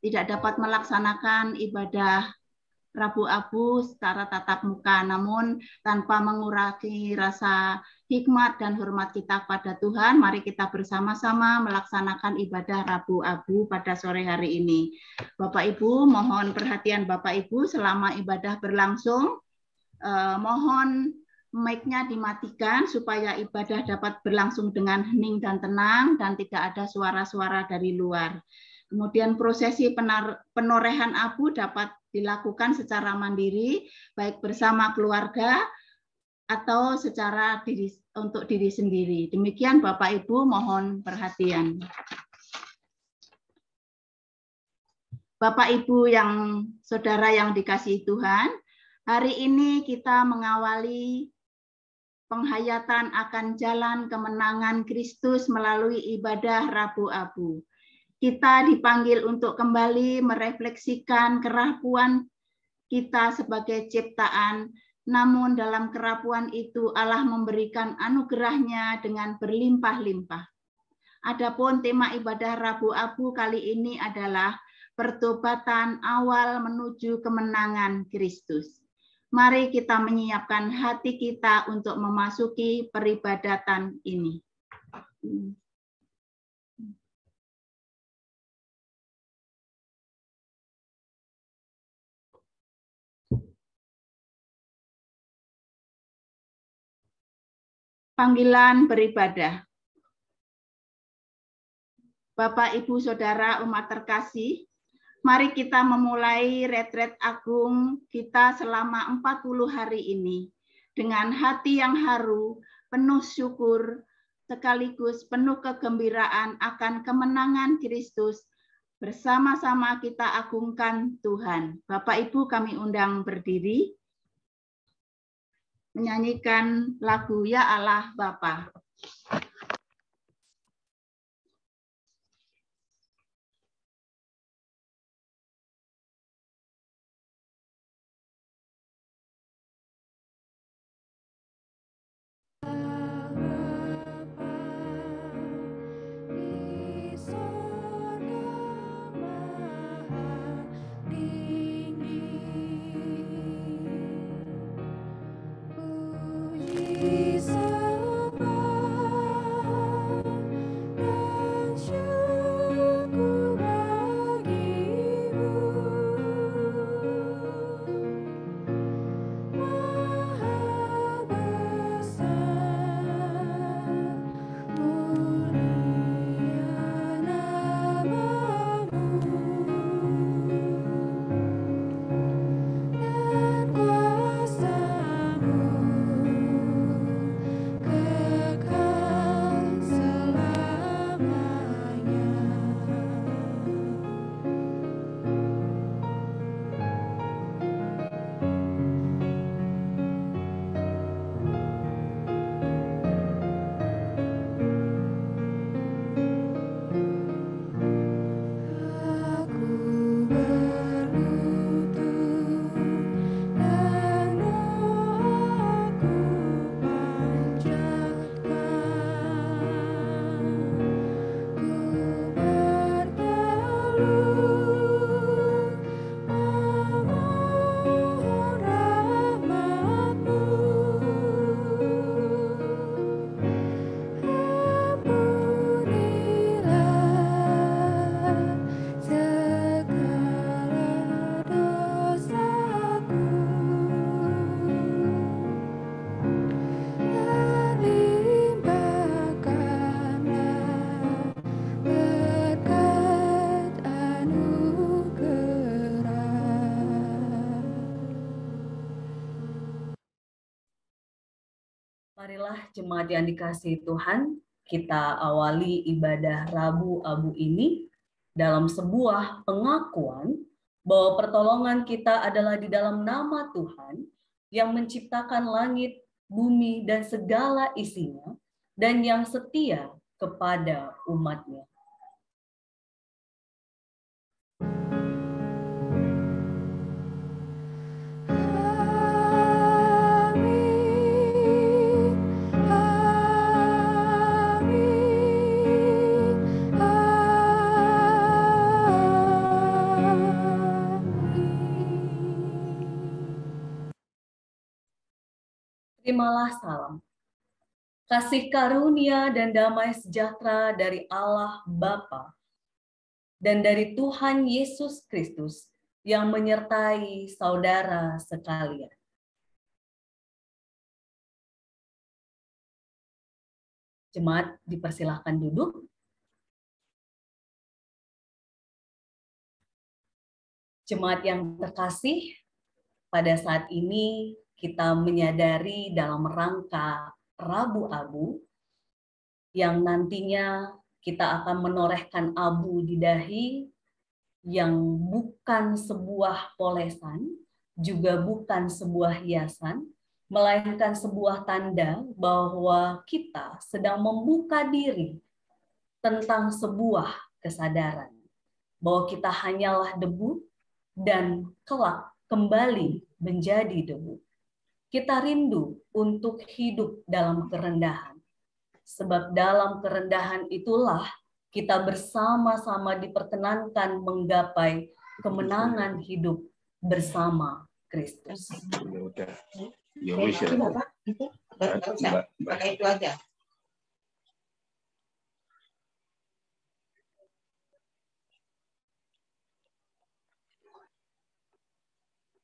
tidak dapat melaksanakan ibadah Rabu Abu secara tatap muka, namun tanpa mengurangi rasa hikmat dan hormat kita kepada Tuhan, mari kita bersama-sama melaksanakan ibadah Rabu Abu pada sore hari ini. Bapak Ibu, mohon perhatian Bapak Ibu selama ibadah berlangsung. Mohon mic-nya dimatikan supaya ibadah dapat berlangsung dengan hening dan tenang dan tidak ada suara-suara dari luar. Kemudian prosesi penorehan abu dapat dilakukan secara mandiri, baik bersama keluarga atau secara untuk diri sendiri. Demikian Bapak Ibu, mohon perhatian. Bapak Ibu yang saudara yang dikasihi Tuhan, hari ini kita mengawali penghayatan akan jalan kemenangan Kristus melalui ibadah Rabu Abu. Kita dipanggil untuk kembali merefleksikan kerapuan kita sebagai ciptaan, namun dalam kerapuan itu Allah memberikan anugerahnya dengan berlimpah-limpah. Adapun tema ibadah Rabu Abu kali ini adalah pertobatan awal menuju kemenangan Kristus. Mari kita menyiapkan hati kita untuk memasuki peribadatan ini. Panggilan beribadah. Bapak, Ibu, Saudara, umat terkasih, mari kita memulai retret agung kita selama 40 hari ini dengan hati yang haru, penuh syukur, sekaligus penuh kegembiraan akan kemenangan Kristus. Bersama-sama kita agungkan Tuhan. Bapak, Ibu, kami undang berdiri menyanyikan lagu Ya Allah Bapa. Marilah jemaat yang dikasihi Tuhan, kita awali ibadah Rabu Abu ini dalam sebuah pengakuan bahwa pertolongan kita adalah di dalam nama Tuhan yang menciptakan langit, bumi, dan segala isinya, dan yang setia kepada umat-Nya. terimalah salam. Kasih karunia dan damai sejahtera dari Allah Bapa dan dari Tuhan Yesus Kristus yang menyertai saudara sekalian. Jemaat dipersilahkan duduk. Jemaat yang terkasih, pada saat ini kita menyadari dalam rangka Rabu Abu yang nantinya kita akan menorehkan abu di dahi yang bukan sebuah polesan, juga bukan sebuah hiasan, melainkan sebuah tanda bahwa kita sedang membuka diri tentang sebuah kesadaran bahwa kita hanyalah debu dan kelak kembali menjadi debu. Kita rindu untuk hidup dalam kerendahan. Sebab dalam kerendahan itulah kita bersama-sama diperkenankan menggapai kemenangan hidup bersama Kristus. Ya wis ya. Pakai itu aja.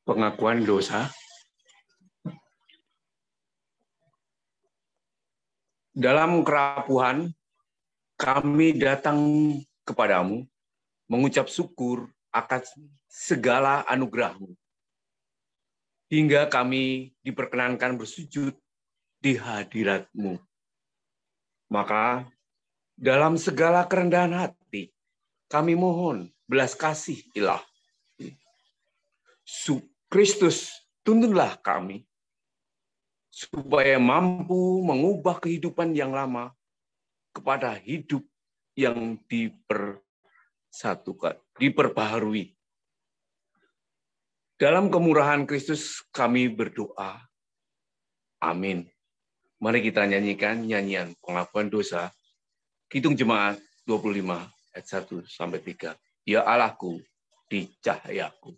Pengakuan dosa. Dalam kerapuhan, kami datang kepadamu, mengucap syukur akan segala anugerah-Mu, hingga kami diperkenankan bersujud di hadirat-Mu. Maka, dalam segala kerendahan hati, kami mohon belas kasih Ilahi. Kristus, tuntunlah kami, supaya mampu mengubah kehidupan yang lama kepada hidup yang diperbaharui. Dalam kemurahan Kristus kami berdoa. Amin. Mari kita nyanyikan nyanyian pengakuan dosa. Kidung Jemaat 25 ayat 1-3. Ya Allahku di cahayaku.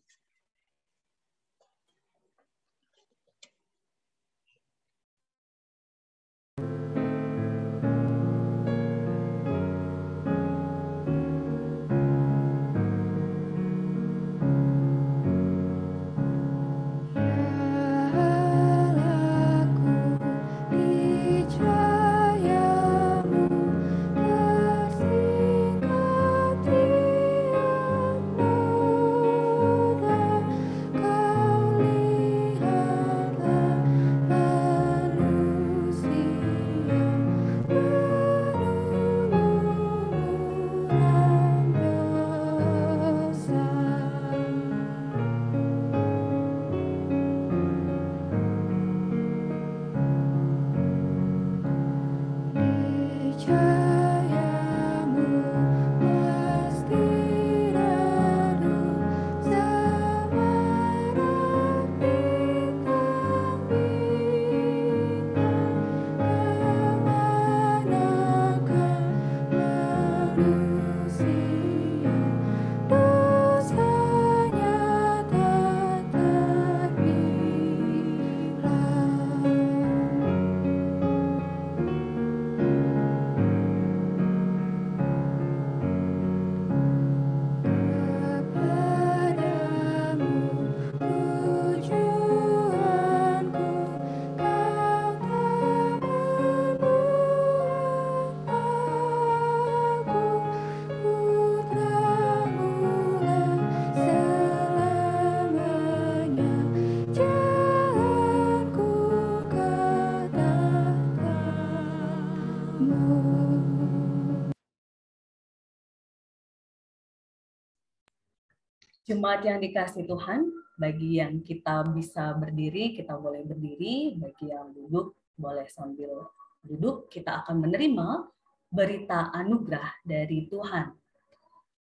Jemaat yang dikasihi Tuhan, bagi yang kita bisa berdiri, kita boleh berdiri. Bagi yang duduk, boleh sambil duduk. Kita akan menerima berita anugerah dari Tuhan.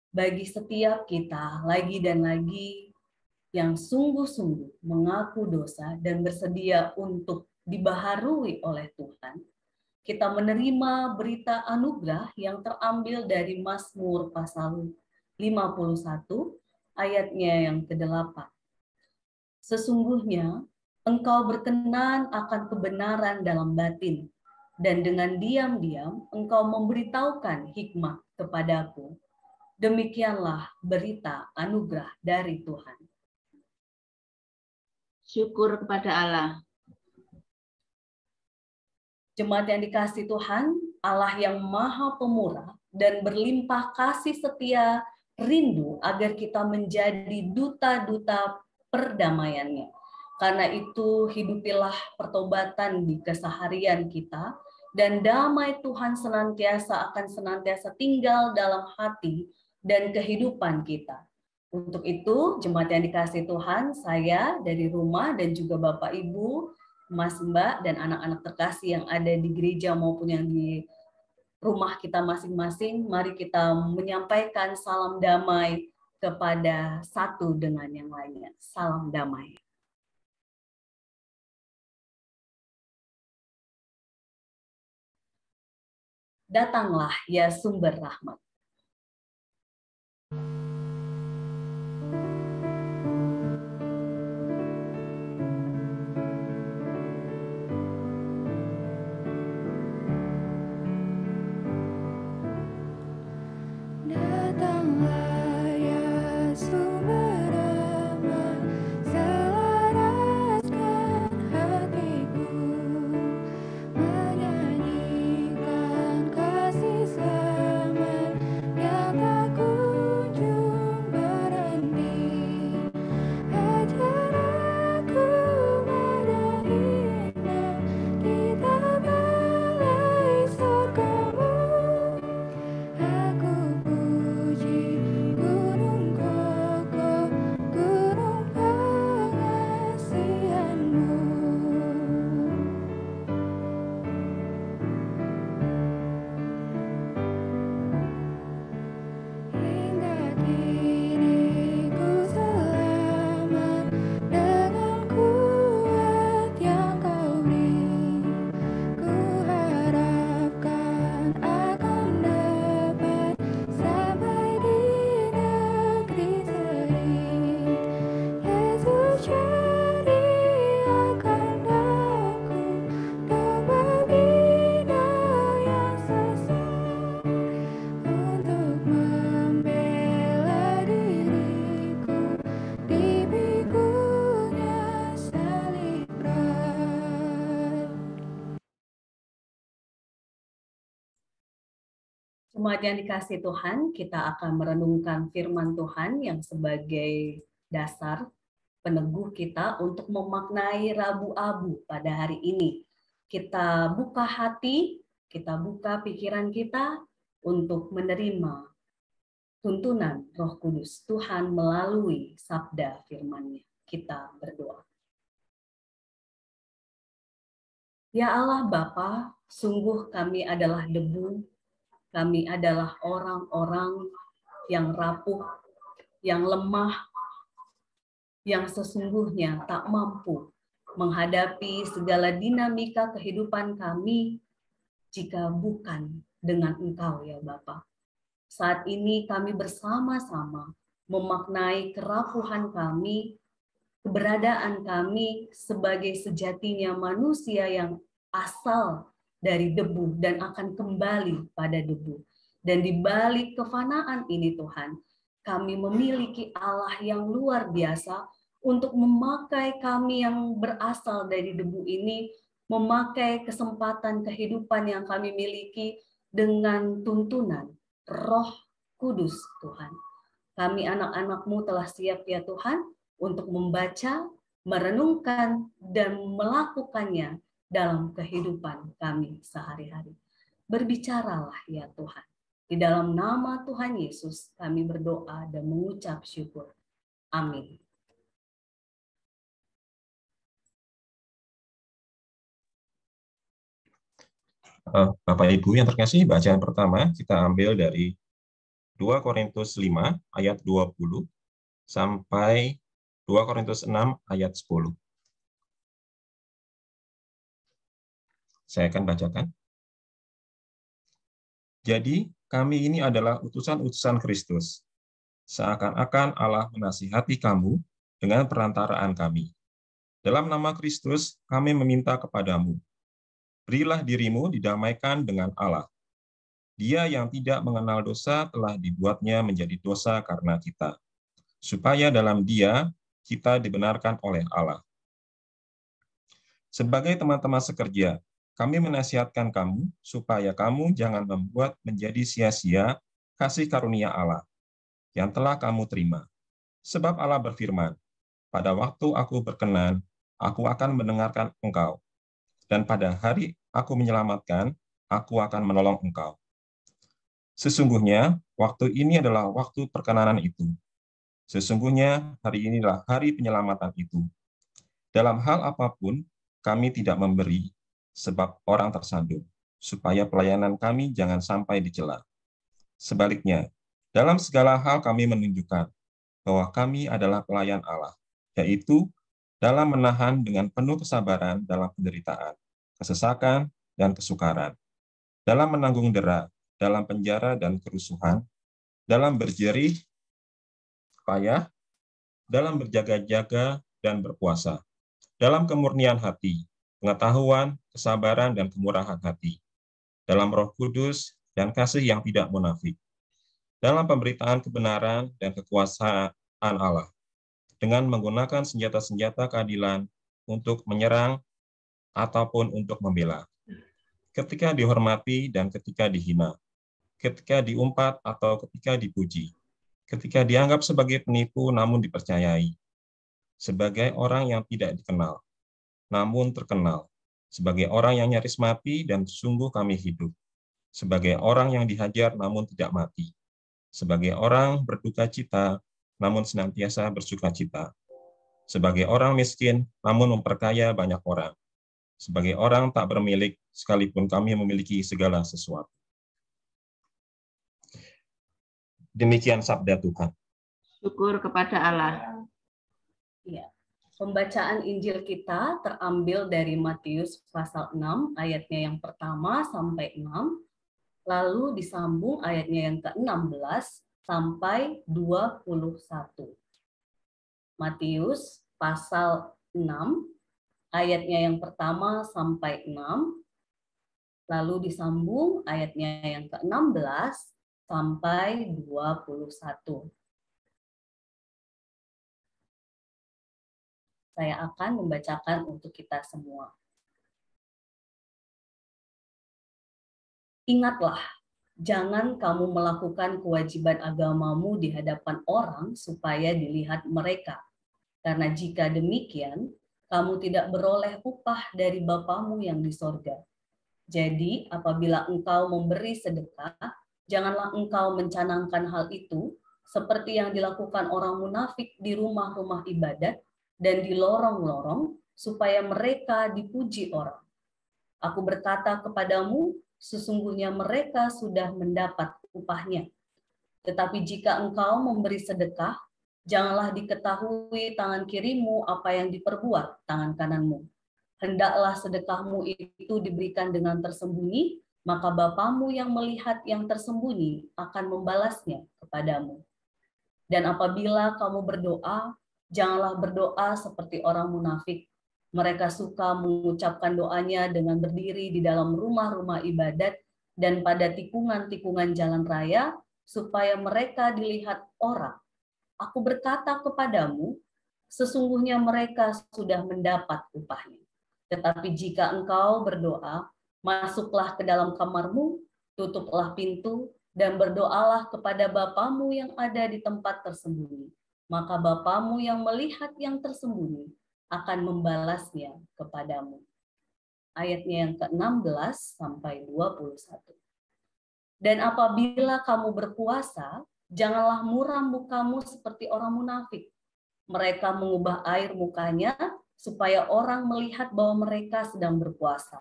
Bagi setiap kita, lagi dan lagi, yang sungguh-sungguh mengaku dosa dan bersedia untuk dibaharui oleh Tuhan, kita menerima berita anugerah yang terambil dari Mazmur pasal 51, ayatnya yang ke-8. Sesungguhnya Engkau berkenan akan kebenaran dalam batin, dan dengan diam-diam engkau memberitahukan hikmah kepadaku. Demikianlah berita anugerah dari Tuhan. Syukur kepada Allah. Jemaat yang dikasihi Tuhan, Allah yang Maha Pemurah dan berlimpah kasih setia rindu agar kita menjadi duta-duta perdamaiannya. Karena itu hidupilah pertobatan di keseharian kita, dan damai Tuhan akan senantiasa tinggal dalam hati dan kehidupan kita. Untuk itu, jemaat yang dikasihi Tuhan, saya dari rumah dan juga Bapak Ibu, Mas, Mbak, dan anak-anak terkasih yang ada di gereja maupun yang di rumah kita masing-masing, mari kita menyampaikan salam damai kepada satu dengan yang lainnya. Salam damai. Datanglah ya sumber rahmat. Jemaat yang dikasihi Tuhan, kita akan merenungkan firman Tuhan yang sebagai dasar peneguh kita untuk memaknai Rabu Abu pada hari ini. Kita buka hati, kita buka pikiran kita untuk menerima tuntunan Roh Kudus Tuhan melalui sabda firman-Nya. Kita berdoa. Ya Allah Bapa, sungguh kami adalah debu. Kami adalah orang-orang yang rapuh, yang lemah, yang sesungguhnya tak mampu menghadapi segala dinamika kehidupan kami jika bukan dengan Engkau ya Bapa. Saat ini kami bersama-sama memaknai kerapuhan kami, keberadaan kami sebagai sejatinya manusia yang asal dari debu dan akan kembali pada debu. Dan di balik kefanaan ini Tuhan, kami memiliki Allah yang luar biasa untuk memakai kami yang berasal dari debu ini, memakai kesempatan kehidupan yang kami miliki dengan tuntunan Roh Kudus Tuhan. Kami anak-anak-Mu telah siap ya Tuhan untuk membaca, merenungkan, dan melakukannya dalam kehidupan kami sehari-hari. Berbicaralah ya Tuhan. Di dalam nama Tuhan Yesus kami berdoa dan mengucap syukur. Amin. Bapak Ibu yang terkasih, bacaan pertama kita ambil dari 2 Korintus 5 ayat 20 sampai 2 Korintus 6 ayat 10. Saya akan bacakan. Jadi, kami ini adalah utusan-utusan Kristus. Seakan-akan Allah menasihati kamu dengan perantaraan kami. Dalam nama Kristus, kami meminta kepadamu, berilah dirimu didamaikan dengan Allah. Dia yang tidak mengenal dosa telah dibuatnya menjadi dosa karena kita, supaya dalam Dia kita dibenarkan oleh Allah. Sebagai teman-teman sekerja, kami menasihatkan kamu supaya kamu jangan membuat menjadi sia-sia kasih karunia Allah yang telah kamu terima. Sebab Allah berfirman, pada waktu aku berkenan, aku akan mendengarkan engkau. Dan pada hari aku menyelamatkan, aku akan menolong engkau. Sesungguhnya, waktu ini adalah waktu perkenanan itu. Sesungguhnya, hari inilah hari penyelamatan itu. Dalam hal apapun, kami tidak memberi, sebab orang tersandung, supaya pelayanan kami jangan sampai dicela. Sebaliknya, dalam segala hal kami menunjukkan bahwa kami adalah pelayan Allah, yaitu dalam menahan dengan penuh kesabaran dalam penderitaan, kesesakan, dan kesukaran, dalam menanggung dera, dalam penjara dan kerusuhan, dalam berjerih payah, dalam berjaga-jaga dan berpuasa, dalam kemurnian hati, pengetahuan, kesabaran, dan kemurahan hati, dalam Roh Kudus dan kasih yang tidak munafik, dalam pemberitaan kebenaran dan kekuasaan Allah, dengan menggunakan senjata-senjata keadilan untuk menyerang ataupun untuk membela, ketika dihormati dan ketika dihina, ketika diumpat atau ketika dipuji, ketika dianggap sebagai penipu namun dipercayai, sebagai orang yang tidak dikenal, namun terkenal, sebagai orang yang nyaris mati dan sungguh kami hidup, sebagai orang yang dihajar namun tidak mati, sebagai orang berduka cita namun senantiasa bersuka cita, sebagai orang miskin namun memperkaya banyak orang, sebagai orang tak bermilik sekalipun kami memiliki segala sesuatu. Demikian sabda Tuhan. Syukur kepada Allah. Ya. Pembacaan Injil kita terambil dari Matius pasal 6 ayatnya yang pertama sampai 6, lalu disambung ayatnya yang ke-16 sampai 21. Matius pasal 6 ayatnya yang pertama sampai 6, lalu disambung ayatnya yang ke-16 sampai 21. Saya akan membacakan untuk kita semua. Ingatlah, jangan kamu melakukan kewajiban agamamu di hadapan orang supaya dilihat mereka. Karena jika demikian, kamu tidak beroleh upah dari Bapamu yang di sorga. Jadi, apabila engkau memberi sedekah, janganlah engkau mencanangkan hal itu, seperti yang dilakukan orang munafik di rumah-rumah ibadat dan di lorong-lorong, supaya mereka dipuji orang. Aku berkata kepadamu, sesungguhnya mereka sudah mendapat upahnya. Tetapi jika engkau memberi sedekah, janganlah diketahui tangan kirimu apa yang diperbuat tangan kananmu. Hendaklah sedekahmu itu diberikan dengan tersembunyi, maka Bapamu yang melihat yang tersembunyi akan membalasnya kepadamu. Dan apabila kamu berdoa, janganlah berdoa seperti orang munafik. Mereka suka mengucapkan doanya dengan berdiri di dalam rumah-rumah ibadat dan pada tikungan-tikungan jalan raya, supaya mereka dilihat orang. Aku berkata kepadamu, sesungguhnya mereka sudah mendapat upahnya. Tetapi jika engkau berdoa, masuklah ke dalam kamarmu, tutuplah pintu, dan berdoalah kepada Bapamu yang ada di tempat tersembunyi. Maka Bapamu yang melihat yang tersembunyi akan membalasnya kepadamu. Ayatnya yang ke-16 sampai 21. Dan apabila kamu berpuasa, janganlah muram mukamu seperti orang munafik. Mereka mengubah air mukanya supaya orang melihat bahwa mereka sedang berpuasa.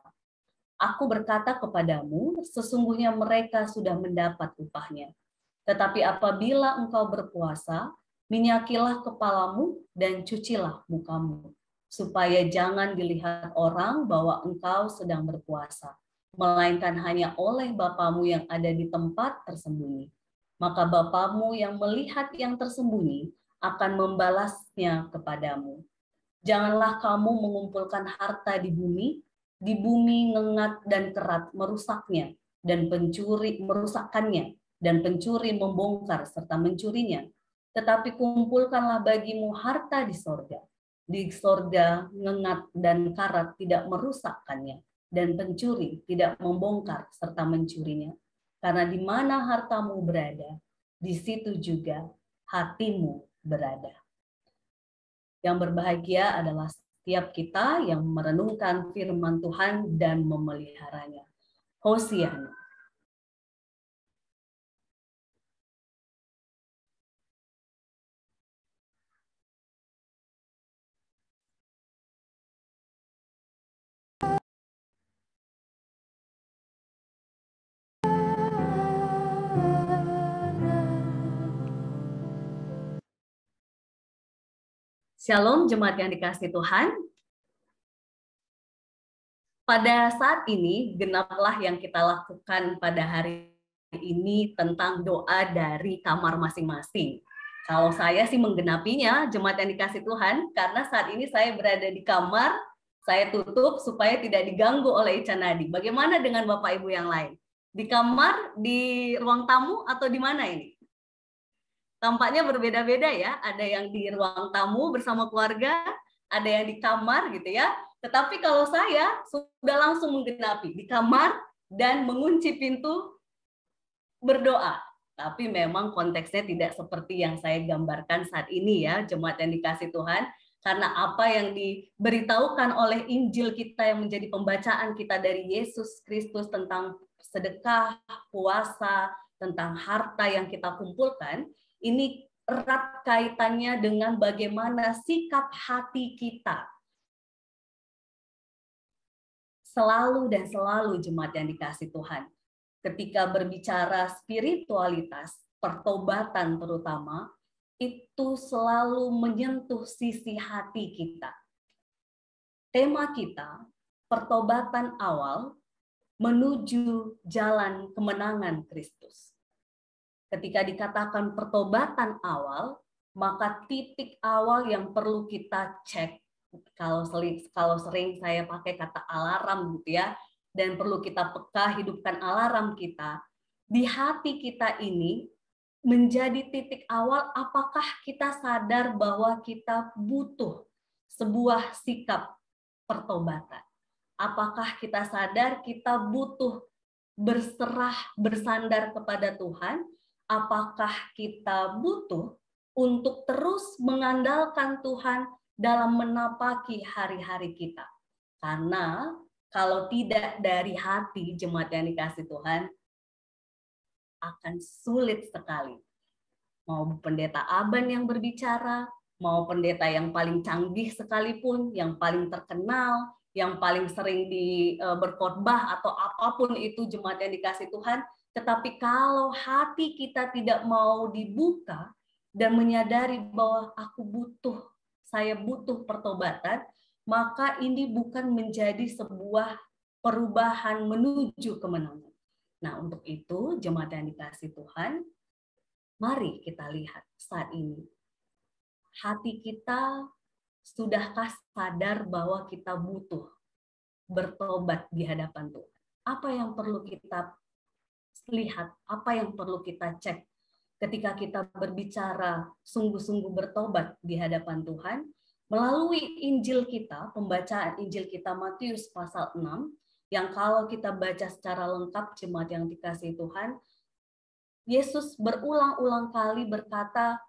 Aku berkata kepadamu, sesungguhnya mereka sudah mendapat upahnya. Tetapi apabila engkau berpuasa, minyakilah kepalamu dan cucilah mukamu, supaya jangan dilihat orang bahwa engkau sedang berpuasa, melainkan hanya oleh Bapamu yang ada di tempat tersembunyi. Maka Bapamu yang melihat yang tersembunyi akan membalasnya kepadamu. Janganlah kamu mengumpulkan harta di bumi ngengat dan kerat merusaknya, dan pencuri merusakkannya, dan pencuri membongkar serta mencurinya. Tetapi kumpulkanlah bagimu harta di sorga. Di sorga ngengat dan karat tidak merusakkannya, dan pencuri tidak membongkar serta mencurinya. Karena di mana hartamu berada, di situ juga hatimu berada. Yang berbahagia adalah setiap kita yang merenungkan firman Tuhan dan memeliharanya. Hosiana. Shalom jemaat yang dikasihi Tuhan. Pada saat ini genaplah yang kita lakukan pada hari ini tentang doa dari kamar masing-masing. Kalau saya sih menggenapinya jemaat yang dikasihi Tuhan, karena saat ini saya berada di kamar, saya tutup supaya tidak diganggu oleh Ica Nadi. Bagaimana dengan Bapak Ibu yang lain? Di kamar, di ruang tamu, atau di mana ini? Tampaknya berbeda-beda ya, ada yang di ruang tamu bersama keluarga, ada yang di kamar gitu ya. Tetapi kalau saya sudah langsung menggenapi di kamar dan mengunci pintu berdoa. Tapi memang konteksnya tidak seperti yang saya gambarkan saat ini ya, jemaat yang dikasihi Tuhan. Karena apa yang diberitahukan oleh Injil kita yang menjadi pembacaan kita dari Yesus Kristus tentang sedekah, puasa, tentang harta yang kita kumpulkan, ini erat kaitannya dengan bagaimana sikap hati kita. Selalu dan selalu jemaat yang dikasihi Tuhan. Ketika berbicara spiritualitas, pertobatan terutama, itu selalu menyentuh sisi hati kita. Tema kita, pertobatan awal menuju jalan kemenangan Kristus. Ketika dikatakan pertobatan awal, maka titik awal yang perlu kita cek, kalau sering saya pakai kata alarm gitu ya, dan perlu kita peka hidupkan alarm kita, di hati kita ini menjadi titik awal apakah kita sadar bahwa kita butuh sebuah sikap pertobatan. Apakah kita sadar kita butuh berserah, bersandar kepada Tuhan? Apakah kita butuh untuk terus mengandalkan Tuhan dalam menapaki hari-hari kita? Karena kalau tidak dari hati, jemaat yang dikasihi Tuhan, akan sulit sekali. Mau pendeta Aban yang berbicara, mau pendeta yang paling canggih sekalipun, yang paling terkenal, yang paling sering berkhotbah atau apapun itu jemaat yang dikasihi Tuhan, tetapi kalau hati kita tidak mau dibuka dan menyadari bahwa saya butuh pertobatan, maka ini bukan menjadi sebuah perubahan menuju kemenangan. Nah, untuk itu jemaat yang dikasihi Tuhan, mari kita lihat saat ini. Hati kita sudahkah sadar bahwa kita butuh bertobat di hadapan Tuhan? Apa yang perlu kita lihat, apa yang perlu kita cek ketika kita berbicara sungguh-sungguh bertobat di hadapan Tuhan? Melalui Injil kita, pembacaan Injil kita Matius pasal 6, yang kalau kita baca secara lengkap jemaat yang dikasihi Tuhan, Yesus berulang-ulang kali berkata,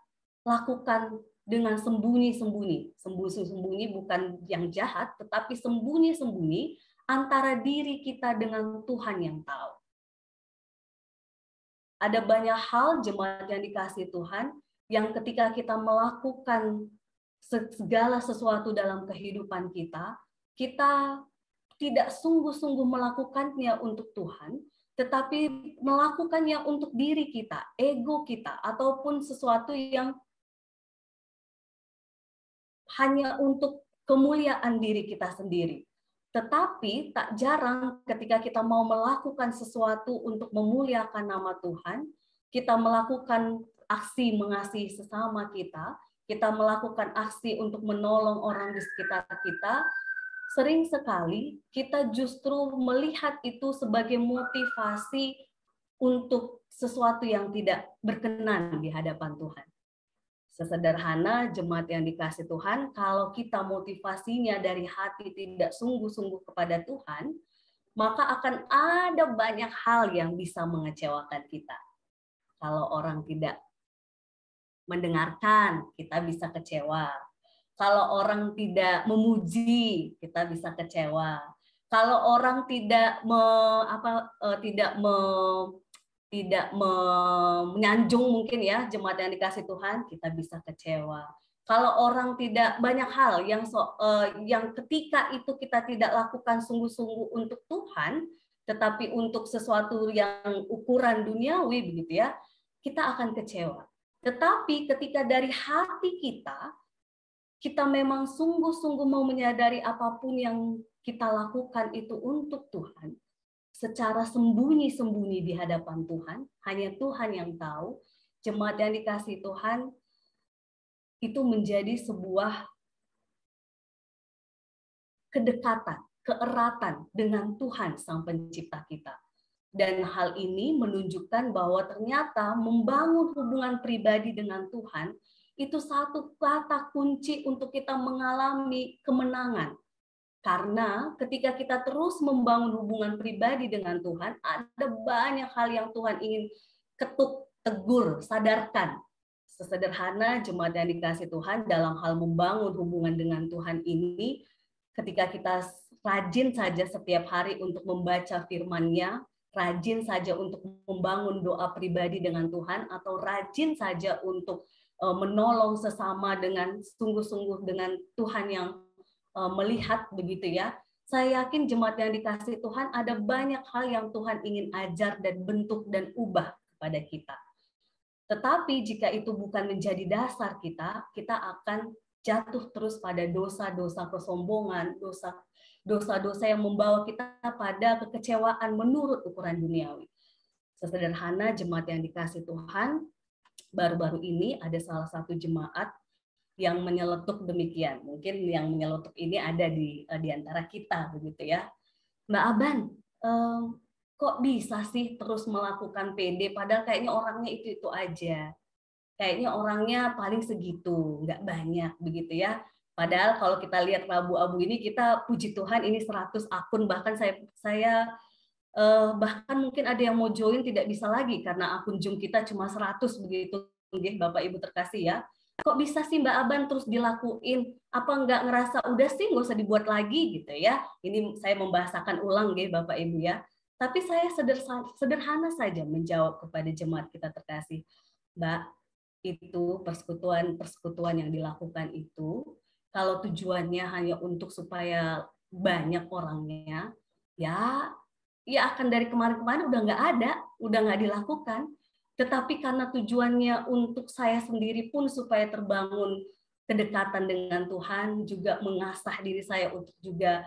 lakukan dengan sembunyi-sembunyi. Sembunyi-sembunyi bukan yang jahat, tetapi sembunyi-sembunyi antara diri kita dengan Tuhan yang tahu. Ada banyak hal jemaat yang dikasihi Tuhan, yang ketika kita melakukan segala sesuatu dalam kehidupan kita, kita tidak sungguh-sungguh melakukannya untuk Tuhan, tetapi melakukannya untuk diri kita, ego kita, ataupun sesuatu yang hanya untuk kemuliaan diri kita sendiri. Tetapi tak jarang ketika kita mau melakukan sesuatu untuk memuliakan nama Tuhan, kita melakukan aksi mengasihi sesama kita, kita melakukan aksi untuk menolong orang di sekitar kita, sering sekali kita justru melihat itu sebagai motivasi untuk sesuatu yang tidak berkenan di hadapan Tuhan. Sesederhana jemaat yang dikasih Tuhan, kalau kita motivasinya dari hati tidak sungguh-sungguh kepada Tuhan, maka akan ada banyak hal yang bisa mengecewakan kita. Kalau orang tidak mendengarkan, kita bisa kecewa. Kalau orang tidak memuji, kita bisa kecewa. Kalau orang tidak menyanjung mungkin ya jemaat yang dikasih Tuhan, kita bisa kecewa. Kalau orang tidak banyak hal yang ketika itu kita tidak lakukan sungguh-sungguh untuk Tuhan, tetapi untuk sesuatu yang ukuran duniawi begitu ya, kita akan kecewa. Tetapi ketika dari hati kita memang sungguh-sungguh mau menyadari apapun yang kita lakukan itu untuk Tuhan, secara sembunyi-sembunyi di hadapan Tuhan, hanya Tuhan yang tahu, jemaat yang dikasih Tuhan, itu menjadi sebuah kedekatan, keeratan dengan Tuhan Sang Pencipta kita. Dan hal ini menunjukkan bahwa ternyata membangun hubungan pribadi dengan Tuhan itu satu kata kunci untuk kita mengalami kemenangan. Karena ketika kita terus membangun hubungan pribadi dengan Tuhan, ada banyak hal yang Tuhan ingin ketuk, tegur, sadarkan. Sesederhana jemaat yang dikasih Tuhan dalam hal membangun hubungan dengan Tuhan ini, ketika kita rajin saja setiap hari untuk membaca firman-Nya, rajin saja untuk membangun doa pribadi dengan Tuhan, atau rajin saja untuk menolong sesama dengan sungguh-sungguh dengan Tuhan yang melihat begitu ya. Saya yakin jemaat yang dikasih Tuhan ada banyak hal yang Tuhan ingin ajar dan bentuk dan ubah kepada kita. Tetapi jika itu bukan menjadi dasar kita akan jatuh terus pada dosa-dosa kesombongan, dosa-dosa yang membawa kita pada kekecewaan menurut ukuran duniawi. Sesederhana jemaat yang dikasih Tuhan, baru-baru ini ada salah satu jemaat yang menyeletuk demikian. Mungkin yang menyeletuk ini ada di antara kita begitu ya. Mbak Aban, kok bisa sih terus melakukan PD padahal kayaknya orangnya itu aja. Kayaknya orangnya paling segitu, nggak banyak begitu ya. Padahal kalau kita lihat Rabu Abu ini, kita puji Tuhan ini 100 akun, bahkan saya bahkan mungkin ada yang mau join tidak bisa lagi karena akun Zoom kita cuma 100 begitu, Bapak Ibu terkasih ya. Kok bisa sih Mbak Aban terus dilakuin? Apa nggak ngerasa udah sih nggak usah dibuat lagi gitu ya? Ini saya membahasakan ulang Bapak Ibu ya. Tapi saya sederhana saja menjawab kepada jemaat kita terkasih, Mbak, itu persekutuan yang dilakukan itu kalau tujuannya hanya untuk supaya banyak orangnya, ya akan dari kemarin-kemarin udah nggak dilakukan. Tetapi karena tujuannya untuk saya sendiri pun supaya terbangun kedekatan dengan Tuhan, juga mengasah diri saya untuk juga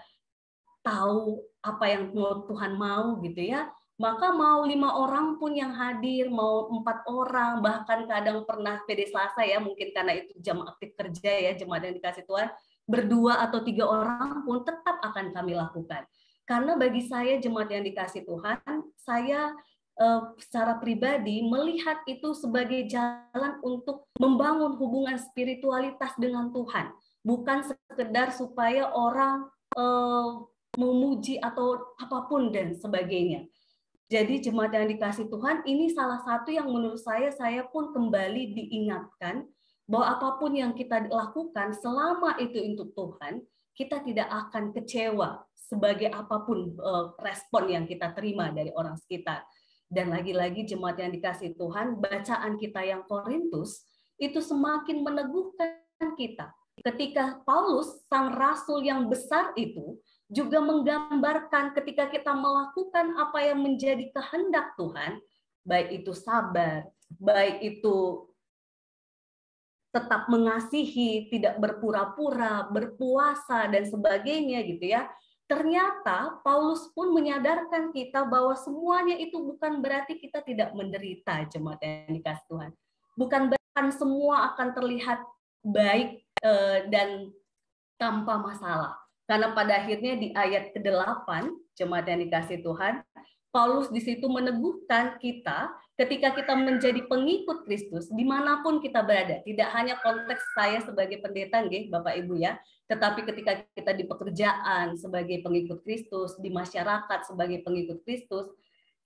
tahu apa yang Tuhan mau gitu ya. Maka mau 5 orang pun yang hadir, mau 4 orang, bahkan kadang pernah PD Selasa ya, mungkin karena itu jam aktif kerja ya, jemaat yang dikasih Tuhan, 2 atau 3 orang pun tetap akan kami lakukan. Karena bagi saya jemaat yang dikasih Tuhan, saya secara pribadi melihat itu sebagai jalan untuk membangun hubungan spiritualitas dengan Tuhan. Bukan sekedar supaya orang memuji atau apapun dan sebagainya. Jadi jemaat yang dikasih Tuhan, ini salah satu yang menurut saya pun kembali diingatkan bahwa apapun yang kita lakukan selama itu untuk Tuhan, kita tidak akan kecewa sebagai apapun respon yang kita terima dari orang sekitar. Dan lagi-lagi jemaat yang dikasih Tuhan, bacaan kita yang Korintus itu semakin meneguhkan kita. Ketika Paulus, sang rasul yang besar itu, juga menggambarkan ketika kita melakukan apa yang menjadi kehendak Tuhan, baik itu sabar, baik itu tetap mengasihi, tidak berpura-pura, berpuasa, dan sebagainya gitu ya. Ternyata Paulus pun menyadarkan kita bahwa semuanya itu bukan berarti kita tidak menderita, jemaat yang dikasih Tuhan. Bukan berarti semua akan terlihat baik dan tanpa masalah. Karena pada akhirnya di ayat ke-8, jemaat yang dikasih Tuhan, Paulus di situ meneguhkan kita ketika kita menjadi pengikut Kristus dimanapun kita berada. Tidak hanya konteks saya sebagai pendeta, Bapak Ibu ya, tetapi ketika kita di pekerjaan sebagai pengikut Kristus, di masyarakat sebagai pengikut Kristus,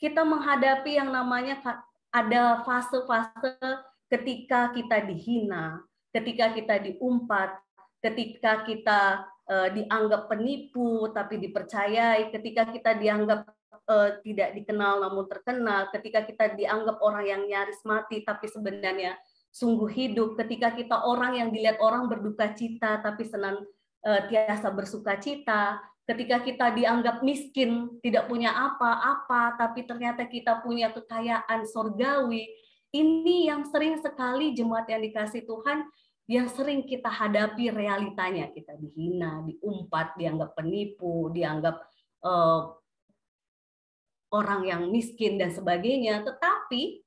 kita menghadapi yang namanya ada fase-fase ketika kita dihina, ketika kita diumpat, ketika kita dianggap penipu tapi dipercayai, ketika kita dianggap tidak dikenal namun terkenal, ketika kita dianggap orang yang nyaris mati tapi sebenarnya sungguh hidup, ketika kita orang yang dilihat orang berduka cita tapi senantiasa bersuka cita, ketika kita dianggap miskin, tidak punya apa-apa tapi ternyata kita punya kekayaan surgawi. Ini yang sering sekali jemaat yang dikasih Tuhan, yang sering kita hadapi realitanya. Kita dihina, diumpat, dianggap penipu, dianggap orang yang miskin dan sebagainya, tetapi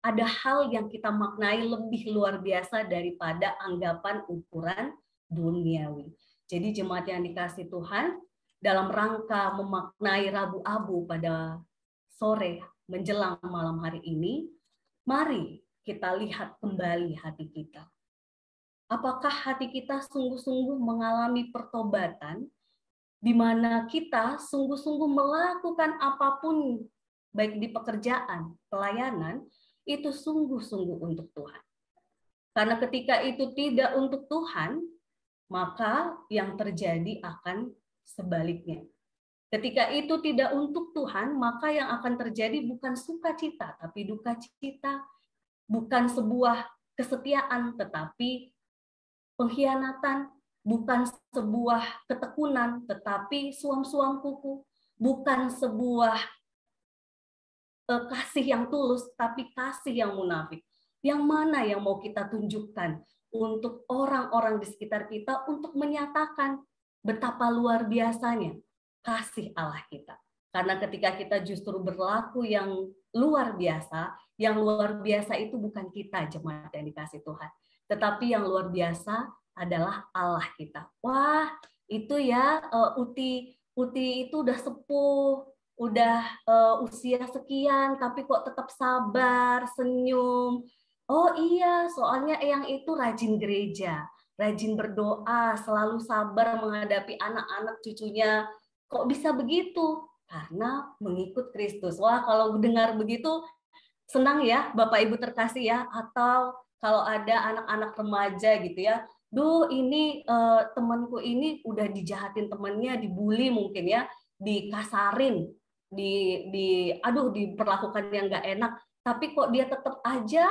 ada hal yang kita maknai lebih luar biasa daripada anggapan ukuran duniawi. Jadi jemaat yang dikasih Tuhan, dalam rangka memaknai Rabu Abu pada sore menjelang malam hari ini, mari kita lihat kembali hati kita. Apakah hati kita sungguh-sungguh mengalami pertobatan, di mana kita sungguh-sungguh melakukan apapun, baik di pekerjaan, pelayanan, itu sungguh-sungguh untuk Tuhan. Karena ketika itu tidak untuk Tuhan, maka yang terjadi akan sebaliknya. Ketika itu tidak untuk Tuhan, maka yang akan terjadi bukan sukacita, tapi duka cita, bukan sebuah kesetiaan, tetapi pengkhianatan, bukan sebuah ketekunan, tetapi suam-suam kuku, bukan sebuah kasih yang tulus, tapi kasih yang munafik. Yang mana yang mau kita tunjukkan untuk orang-orang di sekitar kita untuk menyatakan betapa luar biasanya kasih Allah kita. Karena ketika kita justru berlaku yang luar biasa itu bukan kita jemaat yang dikasih Tuhan, tetapi yang luar biasa adalah Allah kita. Wah, itu ya Uti itu udah sepuh, udah usia sekian, tapi kok tetap sabar, senyum. Oh iya, soalnya Eyang itu rajin gereja, rajin berdoa, selalu sabar menghadapi anak-anak cucunya. Kok bisa begitu? Karena mengikut Kristus. Wah, kalau dengar begitu, senang ya Bapak Ibu terkasih ya. Atau kalau ada anak-anak remaja gitu ya, duh ini temanku ini udah dijahatin temannya, dibully mungkin ya, dikasarin, diperlakukan yang nggak enak, tapi kok dia tetap aja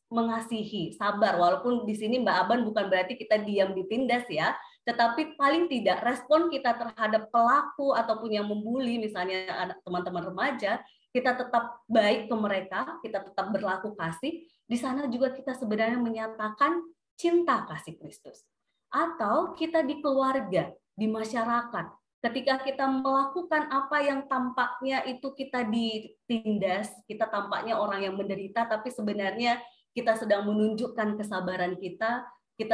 mengasihi, sabar. Walaupun di sini Mbak Aban bukan berarti kita diam ditindas ya, tetapi paling tidak respon kita terhadap pelaku ataupun yang membuli, misalnya anak teman-teman remaja, kita tetap baik ke mereka, kita tetap berlaku kasih. Di sana juga kita sebenarnya menyatakan cinta kasih Kristus. Atau kita di keluarga, di masyarakat, ketika kita melakukan apa yang tampaknya itu kita ditindas, kita tampaknya orang yang menderita, tapi sebenarnya kita sedang menunjukkan kesabaran kita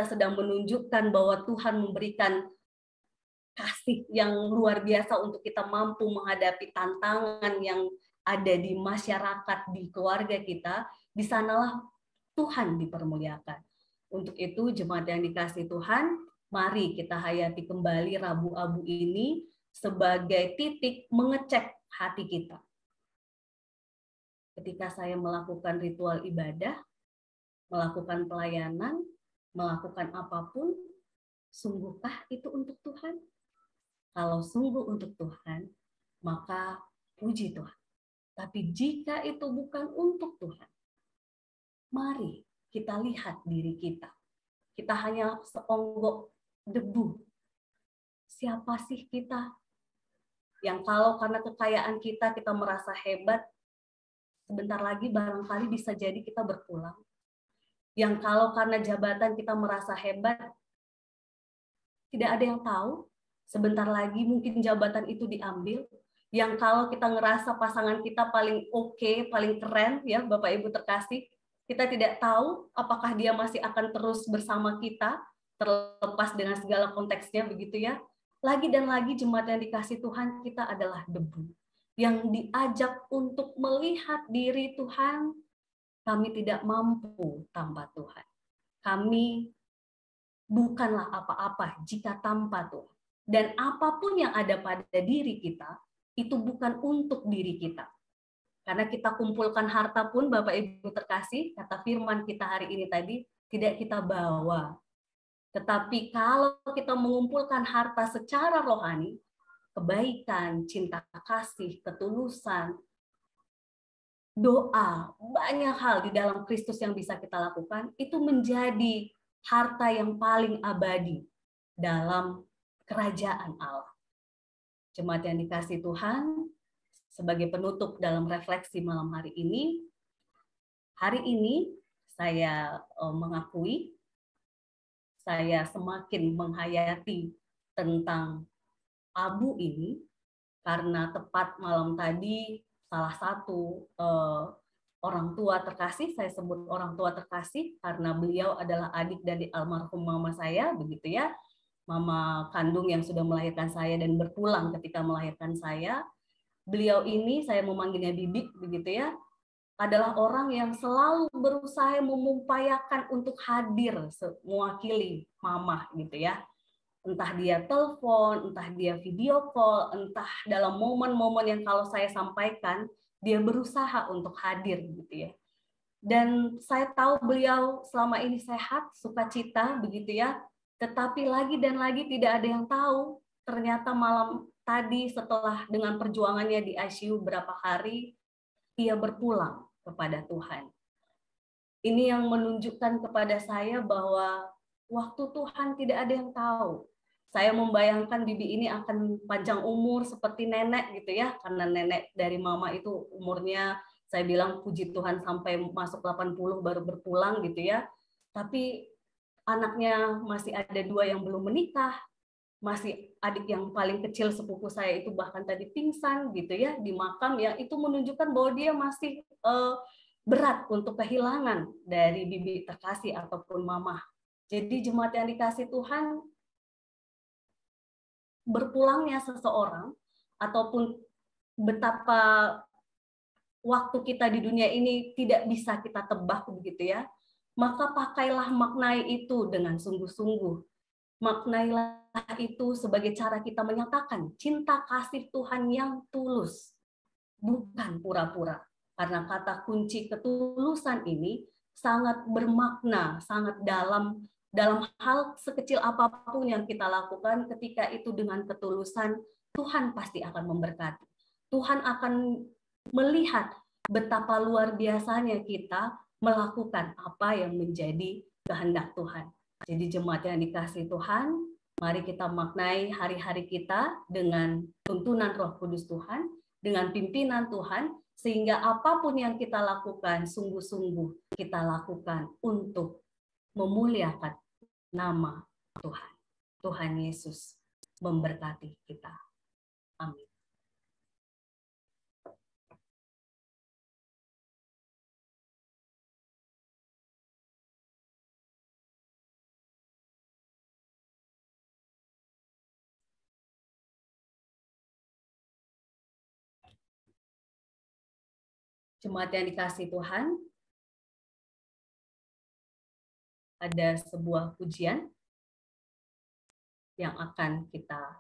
sedang menunjukkan bahwa Tuhan memberikan kasih yang luar biasa untuk kita mampu menghadapi tantangan yang ada di masyarakat, di keluarga kita, di sanalah Tuhan dipermuliakan. Untuk itu, jemaat yang dikasih Tuhan, mari kita hayati kembali Rabu Abu ini sebagai titik mengecek hati kita. Ketika saya melakukan ritual ibadah, melakukan pelayanan, melakukan apapun, sungguhkah itu untuk Tuhan? Kalau sungguh untuk Tuhan, maka puji Tuhan. Tapi jika itu bukan untuk Tuhan, mari kita lihat diri kita. Kita hanya seonggok debu. Siapa sih kita? Yang kalau karena kekayaan kita merasa hebat, sebentar lagi barangkali bisa jadi kita berpulang. Yang kalau karena jabatan kita merasa hebat, tidak ada yang tahu, sebentar lagi mungkin jabatan itu diambil. Yang kalau kita ngerasa pasangan kita paling oke, paling keren, ya Bapak Ibu terkasih, Kita tidak tahu apakah dia masih akan terus bersama kita, terlepas dengan segala konteksnya, begitu ya. Lagi dan lagi jemaat yang dikasih Tuhan, kita adalah debu yang diajak untuk melihat diri Tuhan. Kami tidak mampu tanpa Tuhan. Kami bukanlah apa-apa jika tanpa Tuhan. Dan apapun yang ada pada diri kita, itu bukan untuk diri kita. Karena kita kumpulkan harta pun, Bapak Ibu terkasih, kata firman kita hari ini tadi, tidak kita bawa. Tetapi kalau kita mengumpulkan harta secara rohani, kebaikan, cinta kasih, ketulusan, doa, banyak hal di dalam Kristus yang bisa kita lakukan, itu menjadi harta yang paling abadi dalam kerajaan Allah. Jemaat yang dikasih Tuhan, sebagai penutup dalam refleksi malam hari ini saya mengakui saya semakin menghayati tentang abu ini karena tepat malam tadi salah satu orang tua terkasih, saya sebut orang tua terkasih karena beliau adalah adik dari almarhum mama saya, begitu ya, mama kandung yang sudah melahirkan saya dan berpulang ketika melahirkan saya. Beliau ini, saya memanggilnya Bibi, begitu ya, adalah orang yang selalu berusaha mengupayakan untuk hadir mewakili mama, gitu ya. Entah dia telepon, entah dia video call, entah dalam momen-momen yang kalau saya sampaikan, dia berusaha untuk hadir, gitu ya. Dan saya tahu beliau selama ini sehat, sukacita, begitu ya. Tetapi lagi dan lagi tidak ada yang tahu. Ternyata malam tadi setelah dengan perjuangannya di ICU berapa hari, ia berpulang kepada Tuhan. Ini yang menunjukkan kepada saya bahwa waktu Tuhan tidak ada yang tahu. Saya membayangkan Bibi ini akan panjang umur seperti nenek gitu ya, karena nenek dari mama itu umurnya saya bilang puji Tuhan sampai masuk 80 baru berpulang gitu ya. Tapi anaknya masih ada 2 yang belum menikah, masih adik yang paling kecil sepupu saya itu bahkan tadi pingsan gitu ya di makam, ya itu menunjukkan bahwa dia masih berat untuk kehilangan dari Bibi terkasih ataupun mama. Jadi jemaat yang dikasih Tuhan, berpulangnya seseorang ataupun betapa waktu kita di dunia ini tidak bisa kita tebak begitu ya, maka pakailah maknai itu dengan sungguh-sungguh. Maknailah itu sebagai cara kita menyatakan cinta kasih Tuhan yang tulus, bukan pura-pura. Karena kata kunci ketulusan ini sangat bermakna, sangat dalam hal sekecil apapun yang kita lakukan, ketika itu dengan ketulusan, Tuhan pasti akan memberkati. Tuhan akan melihat betapa luar biasanya kita melakukan apa yang menjadi kehendak Tuhan. Jadi jemaat yang dikasih Tuhan, mari kita maknai hari-hari kita dengan tuntunan Roh Kudus Tuhan, dengan pimpinan Tuhan, sehingga apapun yang kita lakukan, sungguh-sungguh kita lakukan untuk memuliakan nama Tuhan. Tuhan Yesus memberkati kita. Amin. Jemaat yang dikasih Tuhan, ada sebuah pujian yang akan kita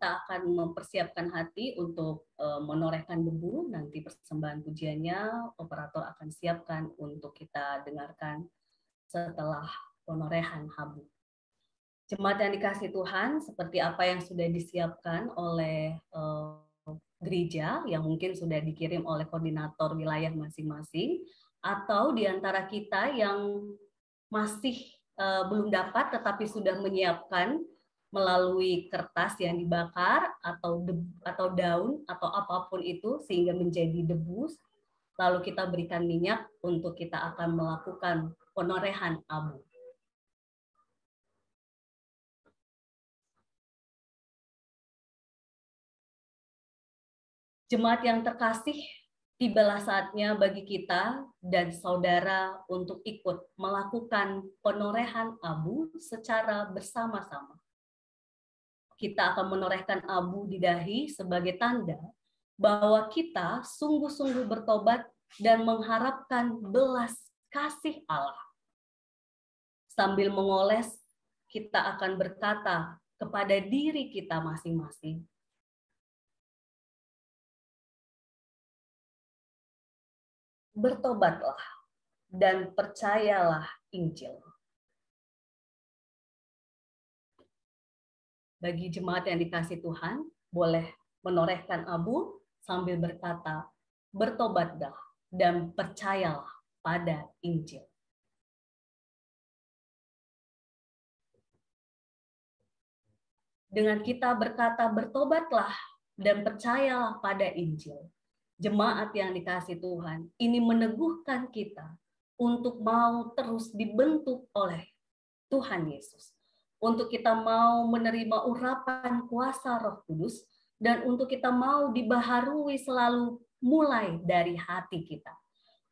kita akan mempersiapkan hati untuk menorehkan debu. Nanti persembahan pujiannya operator akan siapkan untuk kita dengarkan setelah penorehan habu. Jemaat yang dikasihi Tuhan, seperti apa yang sudah disiapkan oleh gereja, yang mungkin sudah dikirim oleh koordinator wilayah masing-masing, atau di antara kita yang masih belum dapat tetapi sudah menyiapkan melalui kertas yang dibakar atau daun atau apapun itu sehingga menjadi debu, lalu kita berikan minyak untuk kita akan melakukan penorehan abu. Jemaat yang terkasih, tibalah saatnya bagi kita dan saudara untuk ikut melakukan penorehan abu secara bersama-sama. Kita akan menorehkan abu di dahi sebagai tanda bahwa kita sungguh-sungguh bertobat dan mengharapkan belas kasih Allah. Sambil mengoles, kita akan berkata kepada diri kita masing-masing, bertobatlah dan percayalah Injil. Bagi jemaat yang dikasihi Tuhan, boleh menorehkan abu sambil berkata, bertobatlah dan percayalah pada Injil. Dengan kita berkata bertobatlah dan percayalah pada Injil, jemaat yang dikasihi Tuhan, ini meneguhkan kita untuk mau terus dibentuk oleh Tuhan Yesus. Untuk kita mau menerima urapan kuasa Roh Kudus, dan untuk kita mau dibaharui selalu mulai dari hati kita.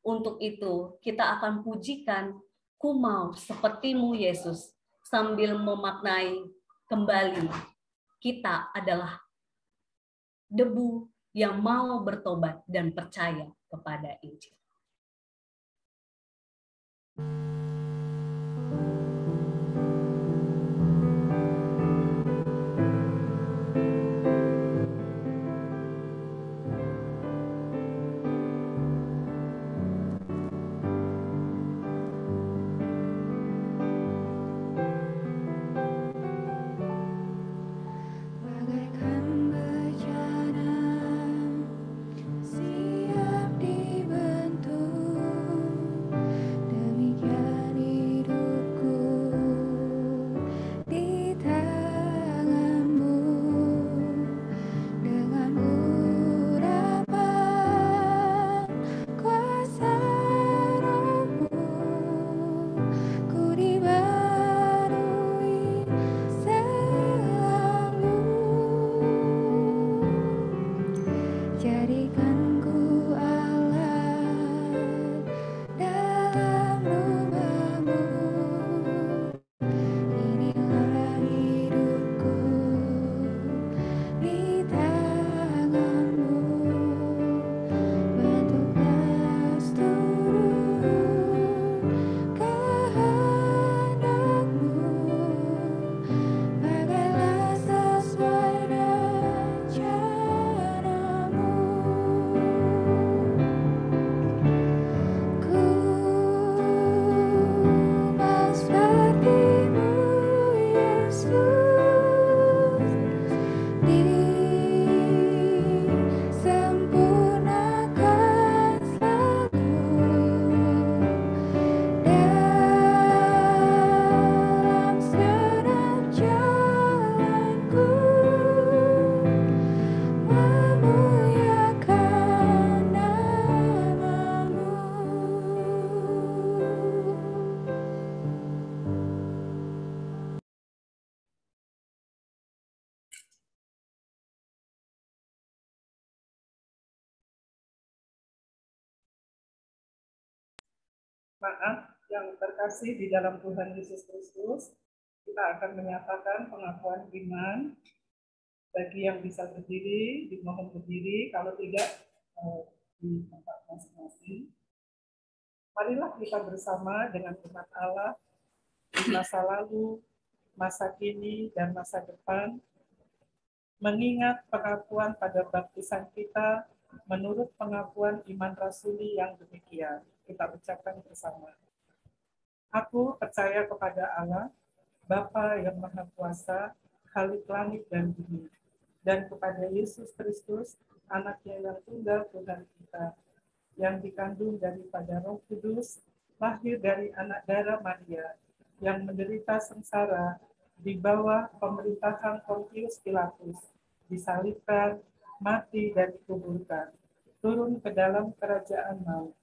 Untuk itu kita akan pujikan "Ku mau sepertimu Yesus" sambil memaknai kembali kita adalah debu yang mau bertobat dan percaya kepada Injil. Maaf yang terkasih di dalam Tuhan Yesus Kristus, kita akan menyatakan pengakuan iman. Bagi yang bisa berdiri, dimohon berdiri, kalau tidak di tempat masing-masing. Marilah kita bersama dengan umat Allah di masa lalu, masa kini, dan masa depan, mengingat pengakuan pada baptisan kita menurut pengakuan iman rasuli yang demikian. Kita ucapkan bersama. Aku percaya kepada Allah, Bapa yang Maha Kuasa, Khalik langit dan bumi, dan kepada Yesus Kristus, Anaknya yang tunggal Tuhan kita, yang dikandung daripada Roh Kudus, lahir dari anak darah Maria, yang menderita sengsara di bawah pemerintahan Pontius Pilatus, disalibkan, mati dan dikuburkan, turun ke dalam kerajaan maut.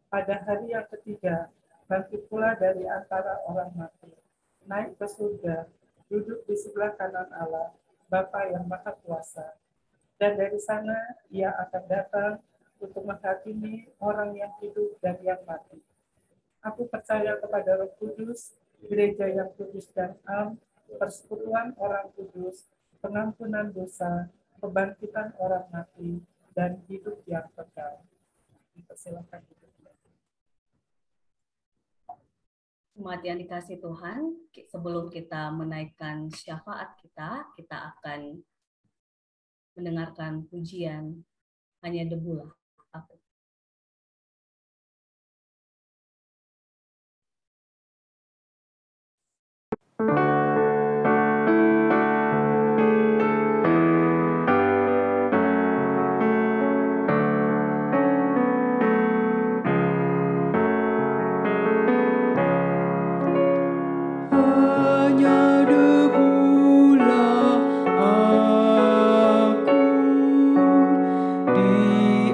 Pada hari yang ketiga, bangkit pula dari antara orang mati, naik ke surga, duduk di sebelah kanan Allah, Bapa yang Maha Kuasa. Dan dari sana ia akan datang untuk menghakimi orang yang hidup dan yang mati. Aku percaya kepada Roh Kudus, gereja yang kudus dan am, persekutuan orang kudus, pengampunan dosa, kebangkitan orang mati, dan hidup yang kekal. Dipersilakan hidup. Umat yang dikasih Tuhan, sebelum kita menaikkan syafaat kita akan mendengarkan pujian Hanya Debulah Aku. Di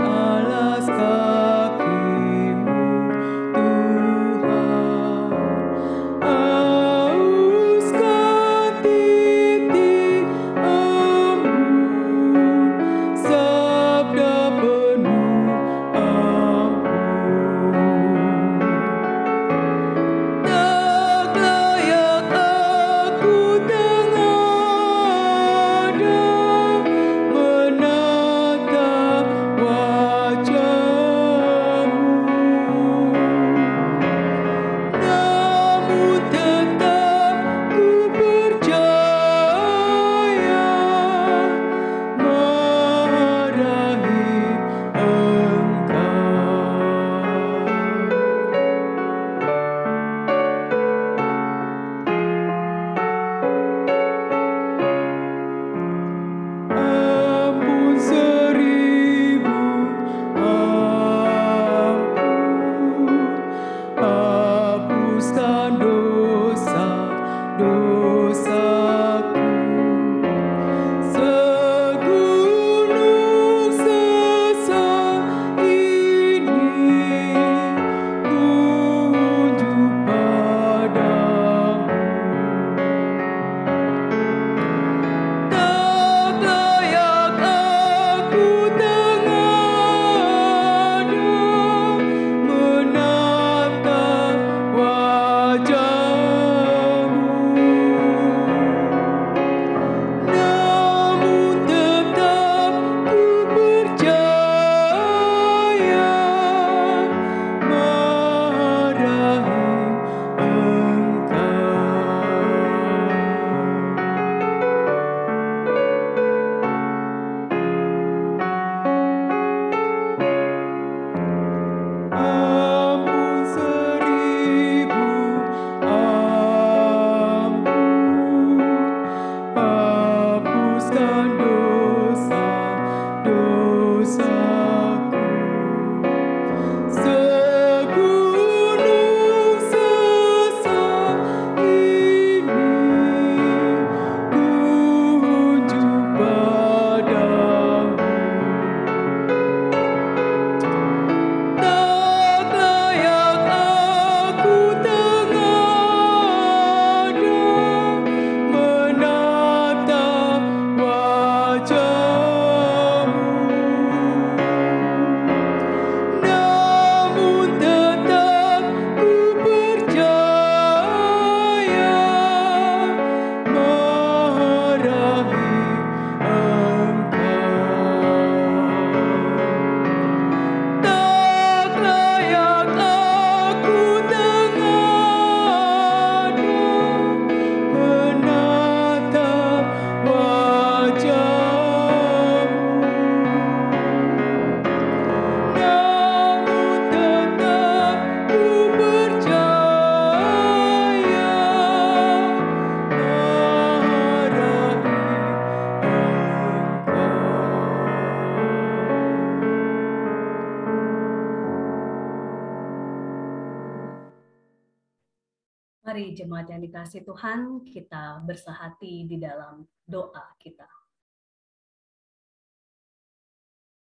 jemaat yang dikasihi Tuhan, kita bersahati di dalam doa kita.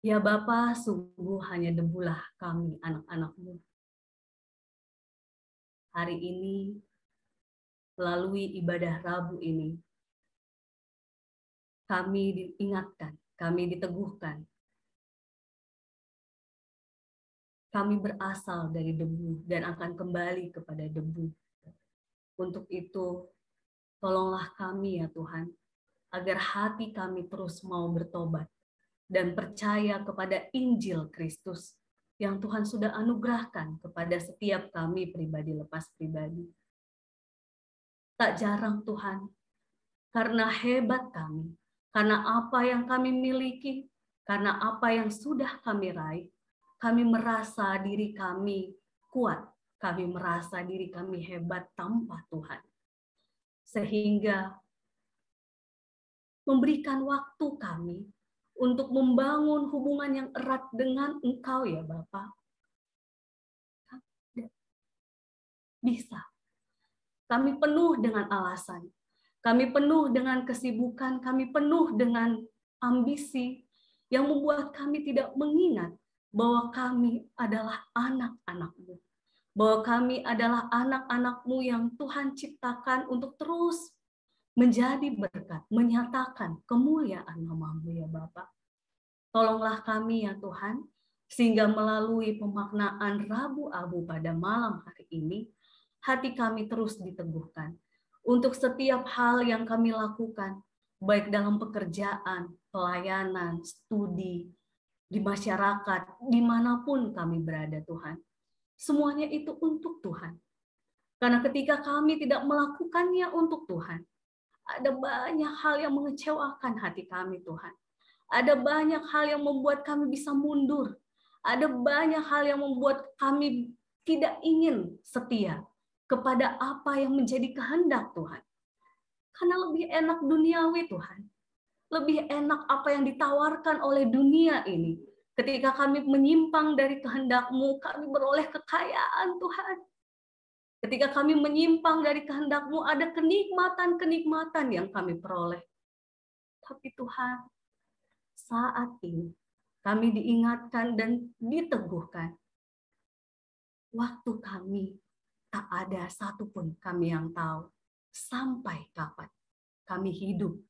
Ya Bapa, sungguh hanya debulah kami anak-anak-Mu. Hari ini, melalui ibadah Rabu ini, kami diingatkan, kami diteguhkan. Kami berasal dari debu dan akan kembali kepada debu. Untuk itu, tolonglah kami ya Tuhan, agar hati kami terus mau bertobat dan percaya kepada Injil Kristus yang Tuhan sudah anugerahkan kepada setiap kami pribadi lepas pribadi. Tak jarang Tuhan, karena hebat kami, karena apa yang kami miliki, karena apa yang sudah kami raih, kami merasa diri kami kuat, kami merasa diri kami hebat tanpa Tuhan. Sehingga memberikan waktu kami untuk membangun hubungan yang erat dengan Engkau ya Bapa. Bisa. Kami penuh dengan alasan. Kami penuh dengan kesibukan. Kami penuh dengan ambisi yang membuat kami tidak mengingat bahwa kami adalah anak-anak-Mu. Bahwa kami adalah anak-anak-Mu yang Tuhan ciptakan untuk terus menjadi berkat, menyatakan kemuliaan nama-Mu ya Bapa. Tolonglah kami ya Tuhan, sehingga melalui pemaknaan Rabu Abu pada malam hari ini, hati kami terus diteguhkan untuk setiap hal yang kami lakukan, baik dalam pekerjaan, pelayanan, studi, di masyarakat, dimanapun kami berada Tuhan. Semuanya itu untuk Tuhan. Karena ketika kami tidak melakukannya untuk Tuhan, ada banyak hal yang mengecewakan hati kami Tuhan. Ada banyak hal yang membuat kami bisa mundur. Ada banyak hal yang membuat kami tidak ingin setia kepada apa yang menjadi kehendak Tuhan. Karena lebih enak duniawi Tuhan. Lebih enak apa yang ditawarkan oleh dunia ini. Ketika kami menyimpang dari kehendak-Mu, kami beroleh kekayaan Tuhan. Ketika kami menyimpang dari kehendak-Mu, ada kenikmatan-kenikmatan yang kami peroleh. Tapi Tuhan, saat ini kami diingatkan dan diteguhkan. Waktu kami tak ada satupun kami yang tahu sampai kapan kami hidup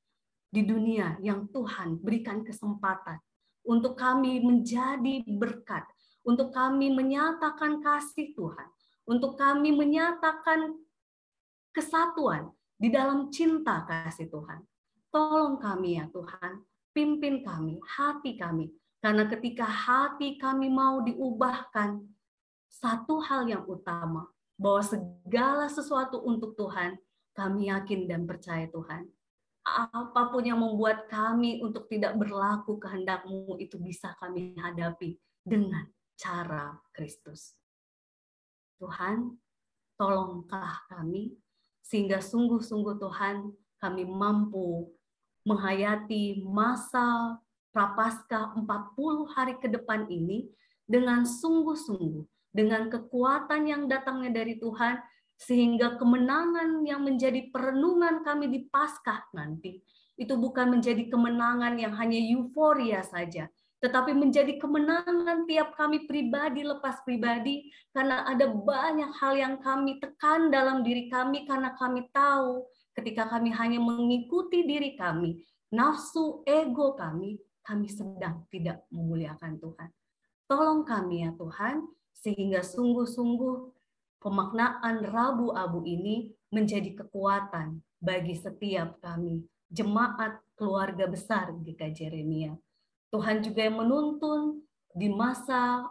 di dunia yang Tuhan berikan kesempatan untuk kami menjadi berkat, untuk kami menyatakan kasih Tuhan, untuk kami menyatakan kesatuan di dalam cinta kasih Tuhan. Tolong kami ya Tuhan, pimpin kami, hati kami. Karena ketika hati kami mau diubahkan, satu hal yang utama, bahwa segala sesuatu untuk Tuhan, kami yakin dan percaya Tuhan. Apapun yang membuat kami untuk tidak berlaku kehendak-Mu, itu bisa kami hadapi dengan cara Kristus. Tuhan, tolonglah kami, sehingga sungguh-sungguh Tuhan, kami mampu menghayati masa Prapaskah 40 hari ke depan ini dengan sungguh-sungguh, dengan kekuatan yang datangnya dari Tuhan, sehingga kemenangan yang menjadi perenungan kami di Paskah nanti, itu bukan menjadi kemenangan yang hanya euforia saja, tetapi menjadi kemenangan tiap kami pribadi lepas pribadi, karena ada banyak hal yang kami tekan dalam diri kami, karena kami tahu ketika kami hanya mengikuti diri kami, nafsu ego kami sedang tidak memuliakan Tuhan. Tolong kami ya Tuhan, sehingga sungguh-sungguh pemaknaan Rabu Abu ini menjadi kekuatan bagi setiap kami, jemaat keluarga besar GKJ Jeremia. Tuhan juga yang menuntun di masa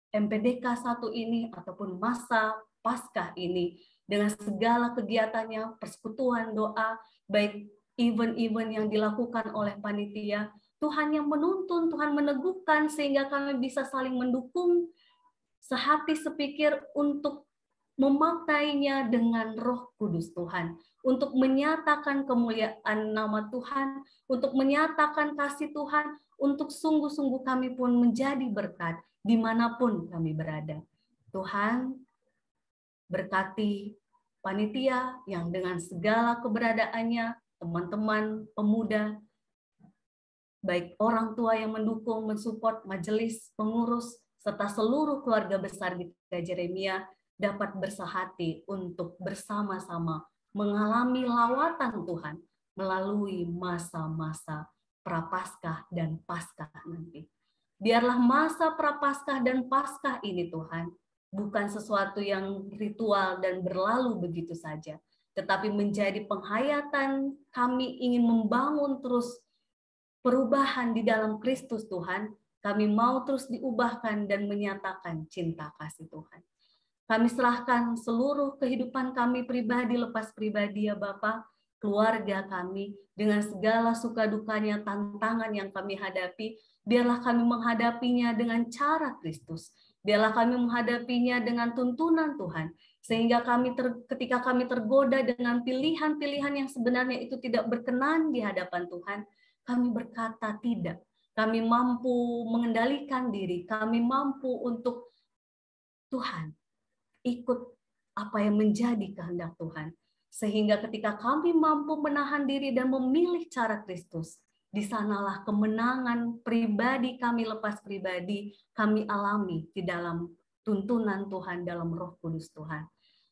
MPDK 1 ini ataupun masa Paskah ini dengan segala kegiatannya, persekutuan doa, baik event-event yang dilakukan oleh panitia, Tuhan yang menuntun, Tuhan meneguhkan sehingga kami bisa saling mendukung, sehati sepikir untuk memakainya dengan Roh Kudus Tuhan, untuk menyatakan kemuliaan nama Tuhan, untuk menyatakan kasih Tuhan, untuk sungguh-sungguh kami pun menjadi berkat dimanapun kami berada. Tuhan, berkati panitia yang dengan segala keberadaannya, teman-teman pemuda, baik orang tua yang mendukung, mensupport, majelis, pengurus, serta seluruh keluarga besar GKJ Jeremia dapat bersahati untuk bersama-sama mengalami lawatan Tuhan melalui masa-masa Prapaskah dan Paskah nanti. Biarlah masa Prapaskah dan Paskah ini Tuhan bukan sesuatu yang ritual dan berlalu begitu saja, tetapi menjadi penghayatan kami ingin membangun terus perubahan di dalam Kristus Tuhan. Kami mau terus diubahkan dan menyatakan cinta kasih Tuhan. Kami serahkan seluruh kehidupan kami pribadi lepas pribadi ya Bapa, keluarga kami dengan segala suka dukanya, tantangan yang kami hadapi, biarlah kami menghadapinya dengan cara Kristus. Biarlah kami menghadapinya dengan tuntunan Tuhan, sehingga ketika kami tergoda dengan pilihan-pilihan yang sebenarnya itu tidak berkenan di hadapan Tuhan, kami berkata tidak. Kami mampu mengendalikan diri, kami mampu untuk Tuhan, ikut apa yang menjadi kehendak Tuhan. Sehingga ketika kami mampu menahan diri dan memilih cara Kristus, di sanalah kemenangan pribadi kami lepas pribadi kami alami di dalam tuntunan Tuhan dalam Roh Kudus Tuhan.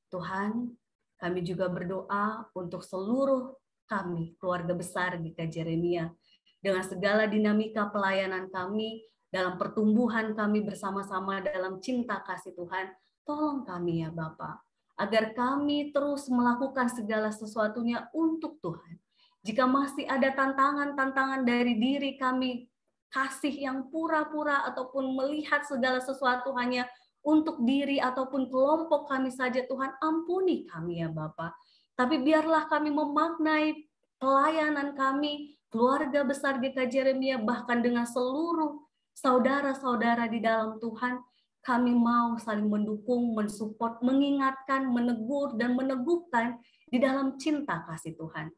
Tuhan, kami juga berdoa untuk seluruh kami, keluarga besar GKJ Jeremia, dengan segala dinamika pelayanan kami, dalam pertumbuhan kami bersama-sama dalam cinta kasih Tuhan, tolong kami ya Bapa, agar kami terus melakukan segala sesuatunya untuk Tuhan. Jika masih ada tantangan-tantangan dari diri kami, kasih yang pura-pura ataupun melihat segala sesuatu hanya untuk diri ataupun kelompok kami saja, Tuhan ampuni kami ya Bapa. Tapi biarlah kami memaknai pelayanan kami, keluarga besar GKJ Jeremia, bahkan dengan seluruh saudara-saudara di dalam Tuhan, kami mau saling mendukung, mensupport, mengingatkan, menegur, dan meneguhkan di dalam cinta kasih Tuhan.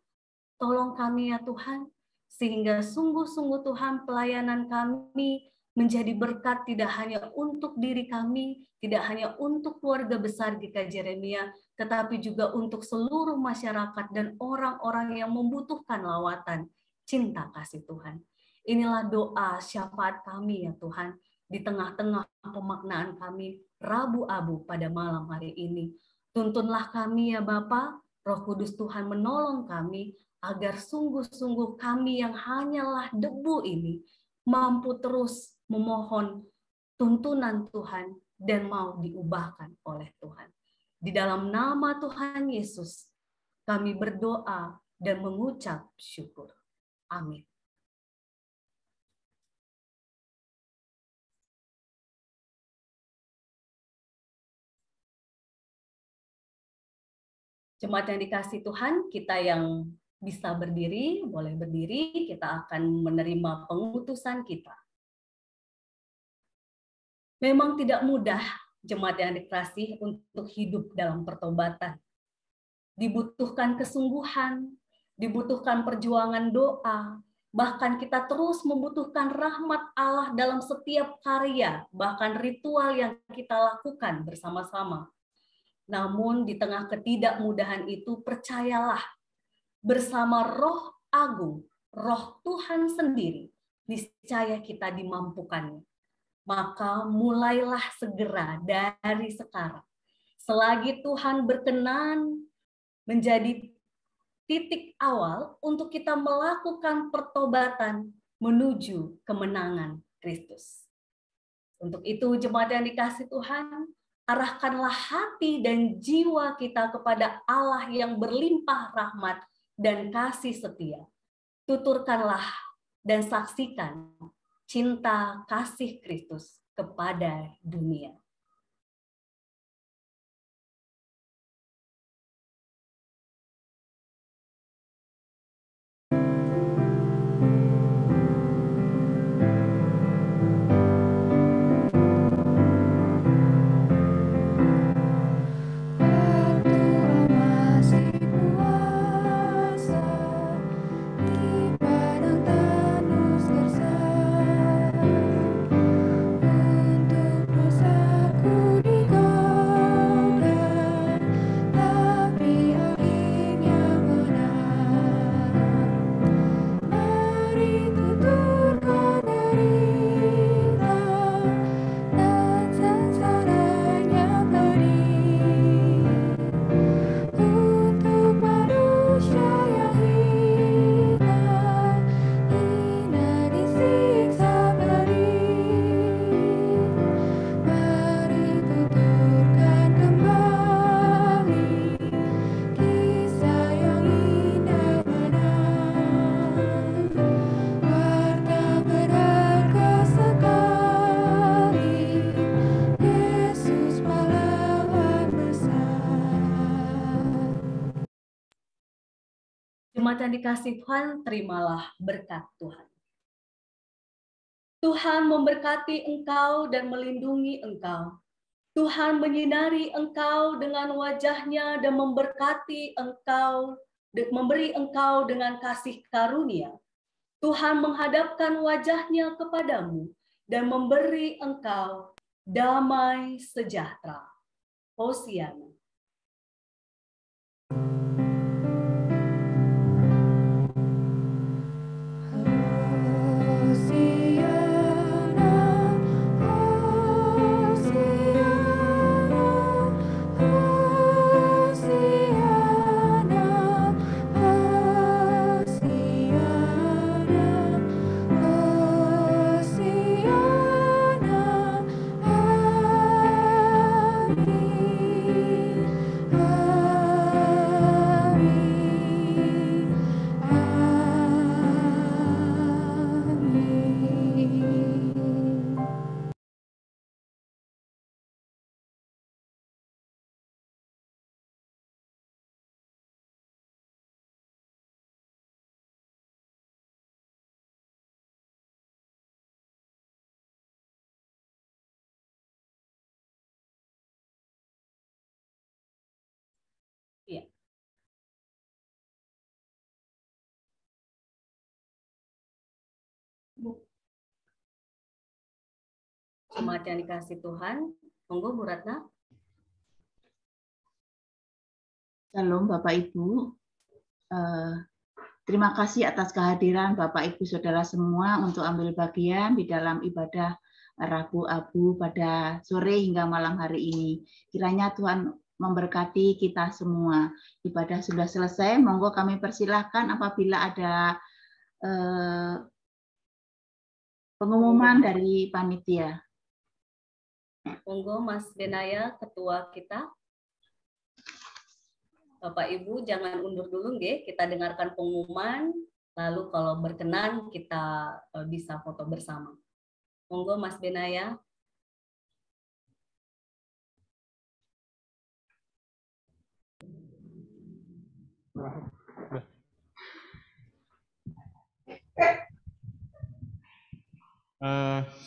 Tolong kami ya Tuhan, sehingga sungguh-sungguh Tuhan pelayanan kami menjadi berkat tidak hanya untuk diri kami, tidak hanya untuk keluarga besar GKJ Jeremia, tetapi juga untuk seluruh masyarakat dan orang-orang yang membutuhkan lawatan cinta kasih Tuhan. Inilah doa syafaat kami ya Tuhan, di tengah-tengah pemaknaan kami Rabu Abu pada malam hari ini. Tuntunlah kami ya Bapa, Roh Kudus Tuhan menolong kami, agar sungguh-sungguh kami yang hanyalah debu ini mampu terus memohon tuntunan Tuhan dan mau diubahkan oleh Tuhan. Di dalam nama Tuhan Yesus, kami berdoa dan mengucap syukur. Amin. Jemaat yang dikasihi Tuhan, kita yang bisa berdiri, boleh berdiri, kita akan menerima pengutusan kita. Memang tidak mudah, jemaat yang dikasihi, untuk hidup dalam pertobatan. Dibutuhkan kesungguhan, dibutuhkan perjuangan doa, bahkan kita terus membutuhkan rahmat Allah dalam setiap karya, bahkan ritual yang kita lakukan bersama-sama. Namun di tengah ketidakmudahan itu, percayalah, bersama Roh Agung, Roh Tuhan sendiri, niscaya kita dimampukannya. Maka mulailah segera dari sekarang. Selagi Tuhan berkenan menjadi titik awal untuk kita melakukan pertobatan menuju kemenangan Kristus. Untuk itu, jemaat yang dikasihi Tuhan, arahkanlah hati dan jiwa kita kepada Allah yang berlimpah rahmat dan kasih setia. Tuturkanlah dan saksikan cinta kasih Kristus kepada dunia. Untuk dosa Jemaat yang dikasihi Tuhan, terimalah berkat Tuhan. Tuhan memberkati engkau dan melindungi engkau. Tuhan menyinari engkau dengan wajah-Nya dan memberkati engkau, memberi engkau dengan kasih karunia. Tuhan menghadapkan wajah-Nya kepadamu dan memberi engkau damai sejahtera. Hosiana. Ya. Jemaat yang dikasihi Tuhan, monggo Bu Ratna. Shalom Bapak Ibu. Terima kasih atas kehadiran Bapak Ibu Saudara semua untuk ambil bagian di dalam ibadah Rabu Abu pada sore hingga malam hari ini. Kiranya Tuhan memberkati kita semua. Ibadah sudah selesai, monggo kami persilahkan apabila ada pengumuman dari panitia. Monggo Mas Benaya, ketua kita. Bapak Ibu jangan undur dulu nggih, kita dengarkan pengumuman, lalu kalau berkenan kita bisa foto bersama. Monggo Mas Benaya.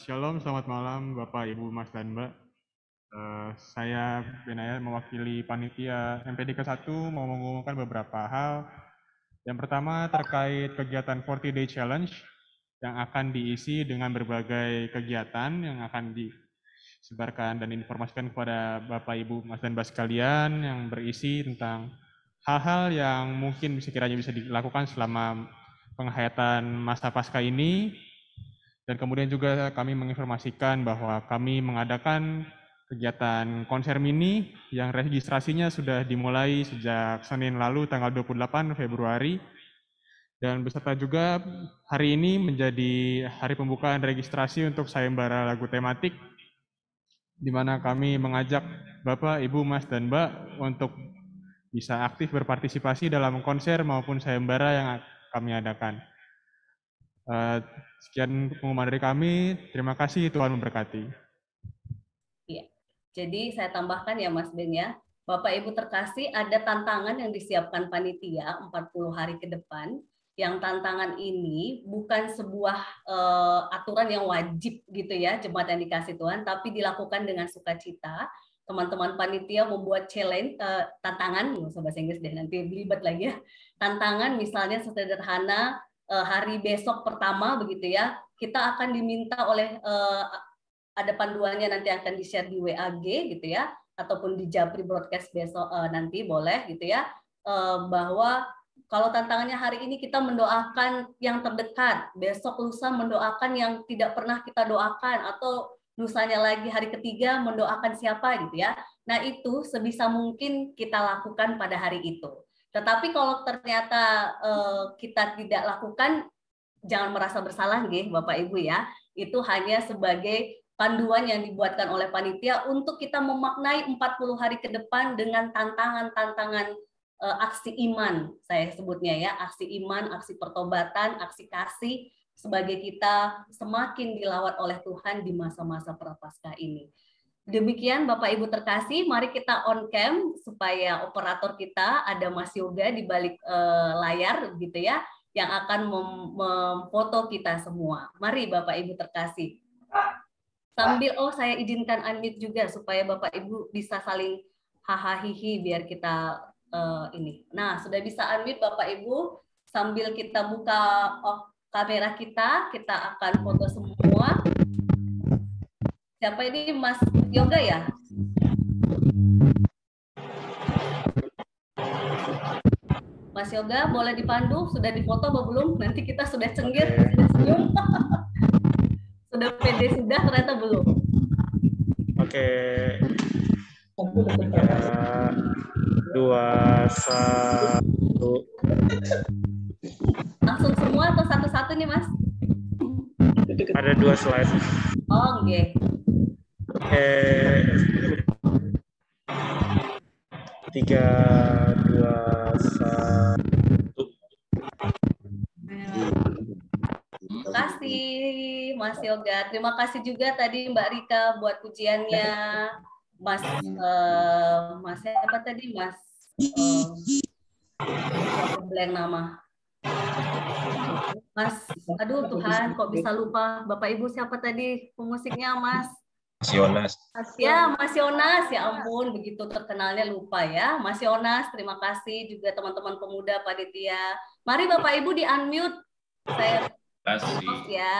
Shalom, selamat malam Bapak, Ibu, Mas, dan Mbak. Saya Benaya mewakili panitia MPD ke-1 mau mengumumkan beberapa hal. Yang pertama terkait kegiatan 40 Day Challenge yang akan diisi dengan berbagai kegiatan yang akan disebarkan dan informasikan kepada Bapak, Ibu, Mas, dan Mbak sekalian yang berisi tentang hal-hal yang mungkin sekiranya bisa dilakukan selama penghayatan masa Paskah ini. Dan kemudian juga kami menginformasikan bahwa kami mengadakan kegiatan konser mini yang registrasinya sudah dimulai sejak Senin lalu tanggal 28 Februari. Dan beserta juga hari ini menjadi hari pembukaan registrasi untuk sayembara lagu tematik, di mana kami mengajak Bapak, Ibu, Mas, dan Mbak untuk bisa aktif berpartisipasi dalam konser maupun sayembara yang kami adakan. Sekian pengumuman dari kami. Terima kasih, Tuhan memberkati. Iya. Jadi saya tambahkan ya Mas Ben ya. Bapak Ibu terkasih, ada tantangan yang disiapkan panitia 40 hari ke depan. Yang tantangan ini bukan sebuah aturan yang wajib gitu ya, jemaat yang dikasih Tuhan, tapi dilakukan dengan sukacita. Teman-teman panitia membuat challenge, tantangan, bahasa Inggris deh nanti belibet lagi ya. Tantangan misalnya sederhana, hari besok pertama begitu ya, kita akan diminta oleh ada panduannya nanti akan di-share di WAG gitu ya, ataupun di Japri broadcast besok nanti boleh gitu ya, bahwa kalau tantangannya hari ini kita mendoakan yang terdekat, besok lusa mendoakan yang tidak pernah kita doakan, atau lusanya lagi hari ketiga mendoakan siapa gitu ya. Nah itu sebisa mungkin kita lakukan pada hari itu. Tetapi kalau ternyata kita tidak lakukan, jangan merasa bersalah nggih Bapak Ibu ya. Itu hanya sebagai panduan yang dibuatkan oleh panitia untuk kita memaknai 40 hari ke depan dengan tantangan-tantangan aksi iman, saya sebutnya ya, aksi iman, aksi pertobatan, aksi kasih, sebagai kita semakin dilawat oleh Tuhan di masa-masa prapaskah ini. Demikian Bapak Ibu terkasih, mari kita on cam supaya operator kita ada Mas Yoga di balik layar gitu ya, yang akan memfoto kita semua. Mari Bapak Ibu terkasih. Sambil saya izinkan unmute juga supaya Bapak Ibu bisa saling hahaha biar kita ini. Nah, sudah bisa unmute Bapak Ibu, sambil kita buka kamera kita akan foto semua. Siapa ini, Mas Yoga ya? Mas Yoga boleh dipandu, sudah difoto atau belum? Nanti kita sudah cengir, sudah senyum. Sudah pede sudah, ternyata belum. Oke. 3, 2, 1. Langsung semua atau satu-satu nih, Mas? Ada 2 slide. Oh, oke. Oke. 3, 2, 1. Terima kasih Mas Yoga. Terima kasih juga tadi Mbak Rika buat pujiannya. Mas siapa tadi? Mas blank nama. Mas, aduh Tuhan, kok bisa lupa. Bapak Ibu siapa tadi pemusiknya, Mas? Mas Yonas. Ya, Mas Yonas, ya ampun, begitu terkenalnya lupa ya. Mas Yonas, terima kasih juga teman-teman pemuda panitia. Mari Bapak Ibu di unmute. Saya Terima kasih. ya.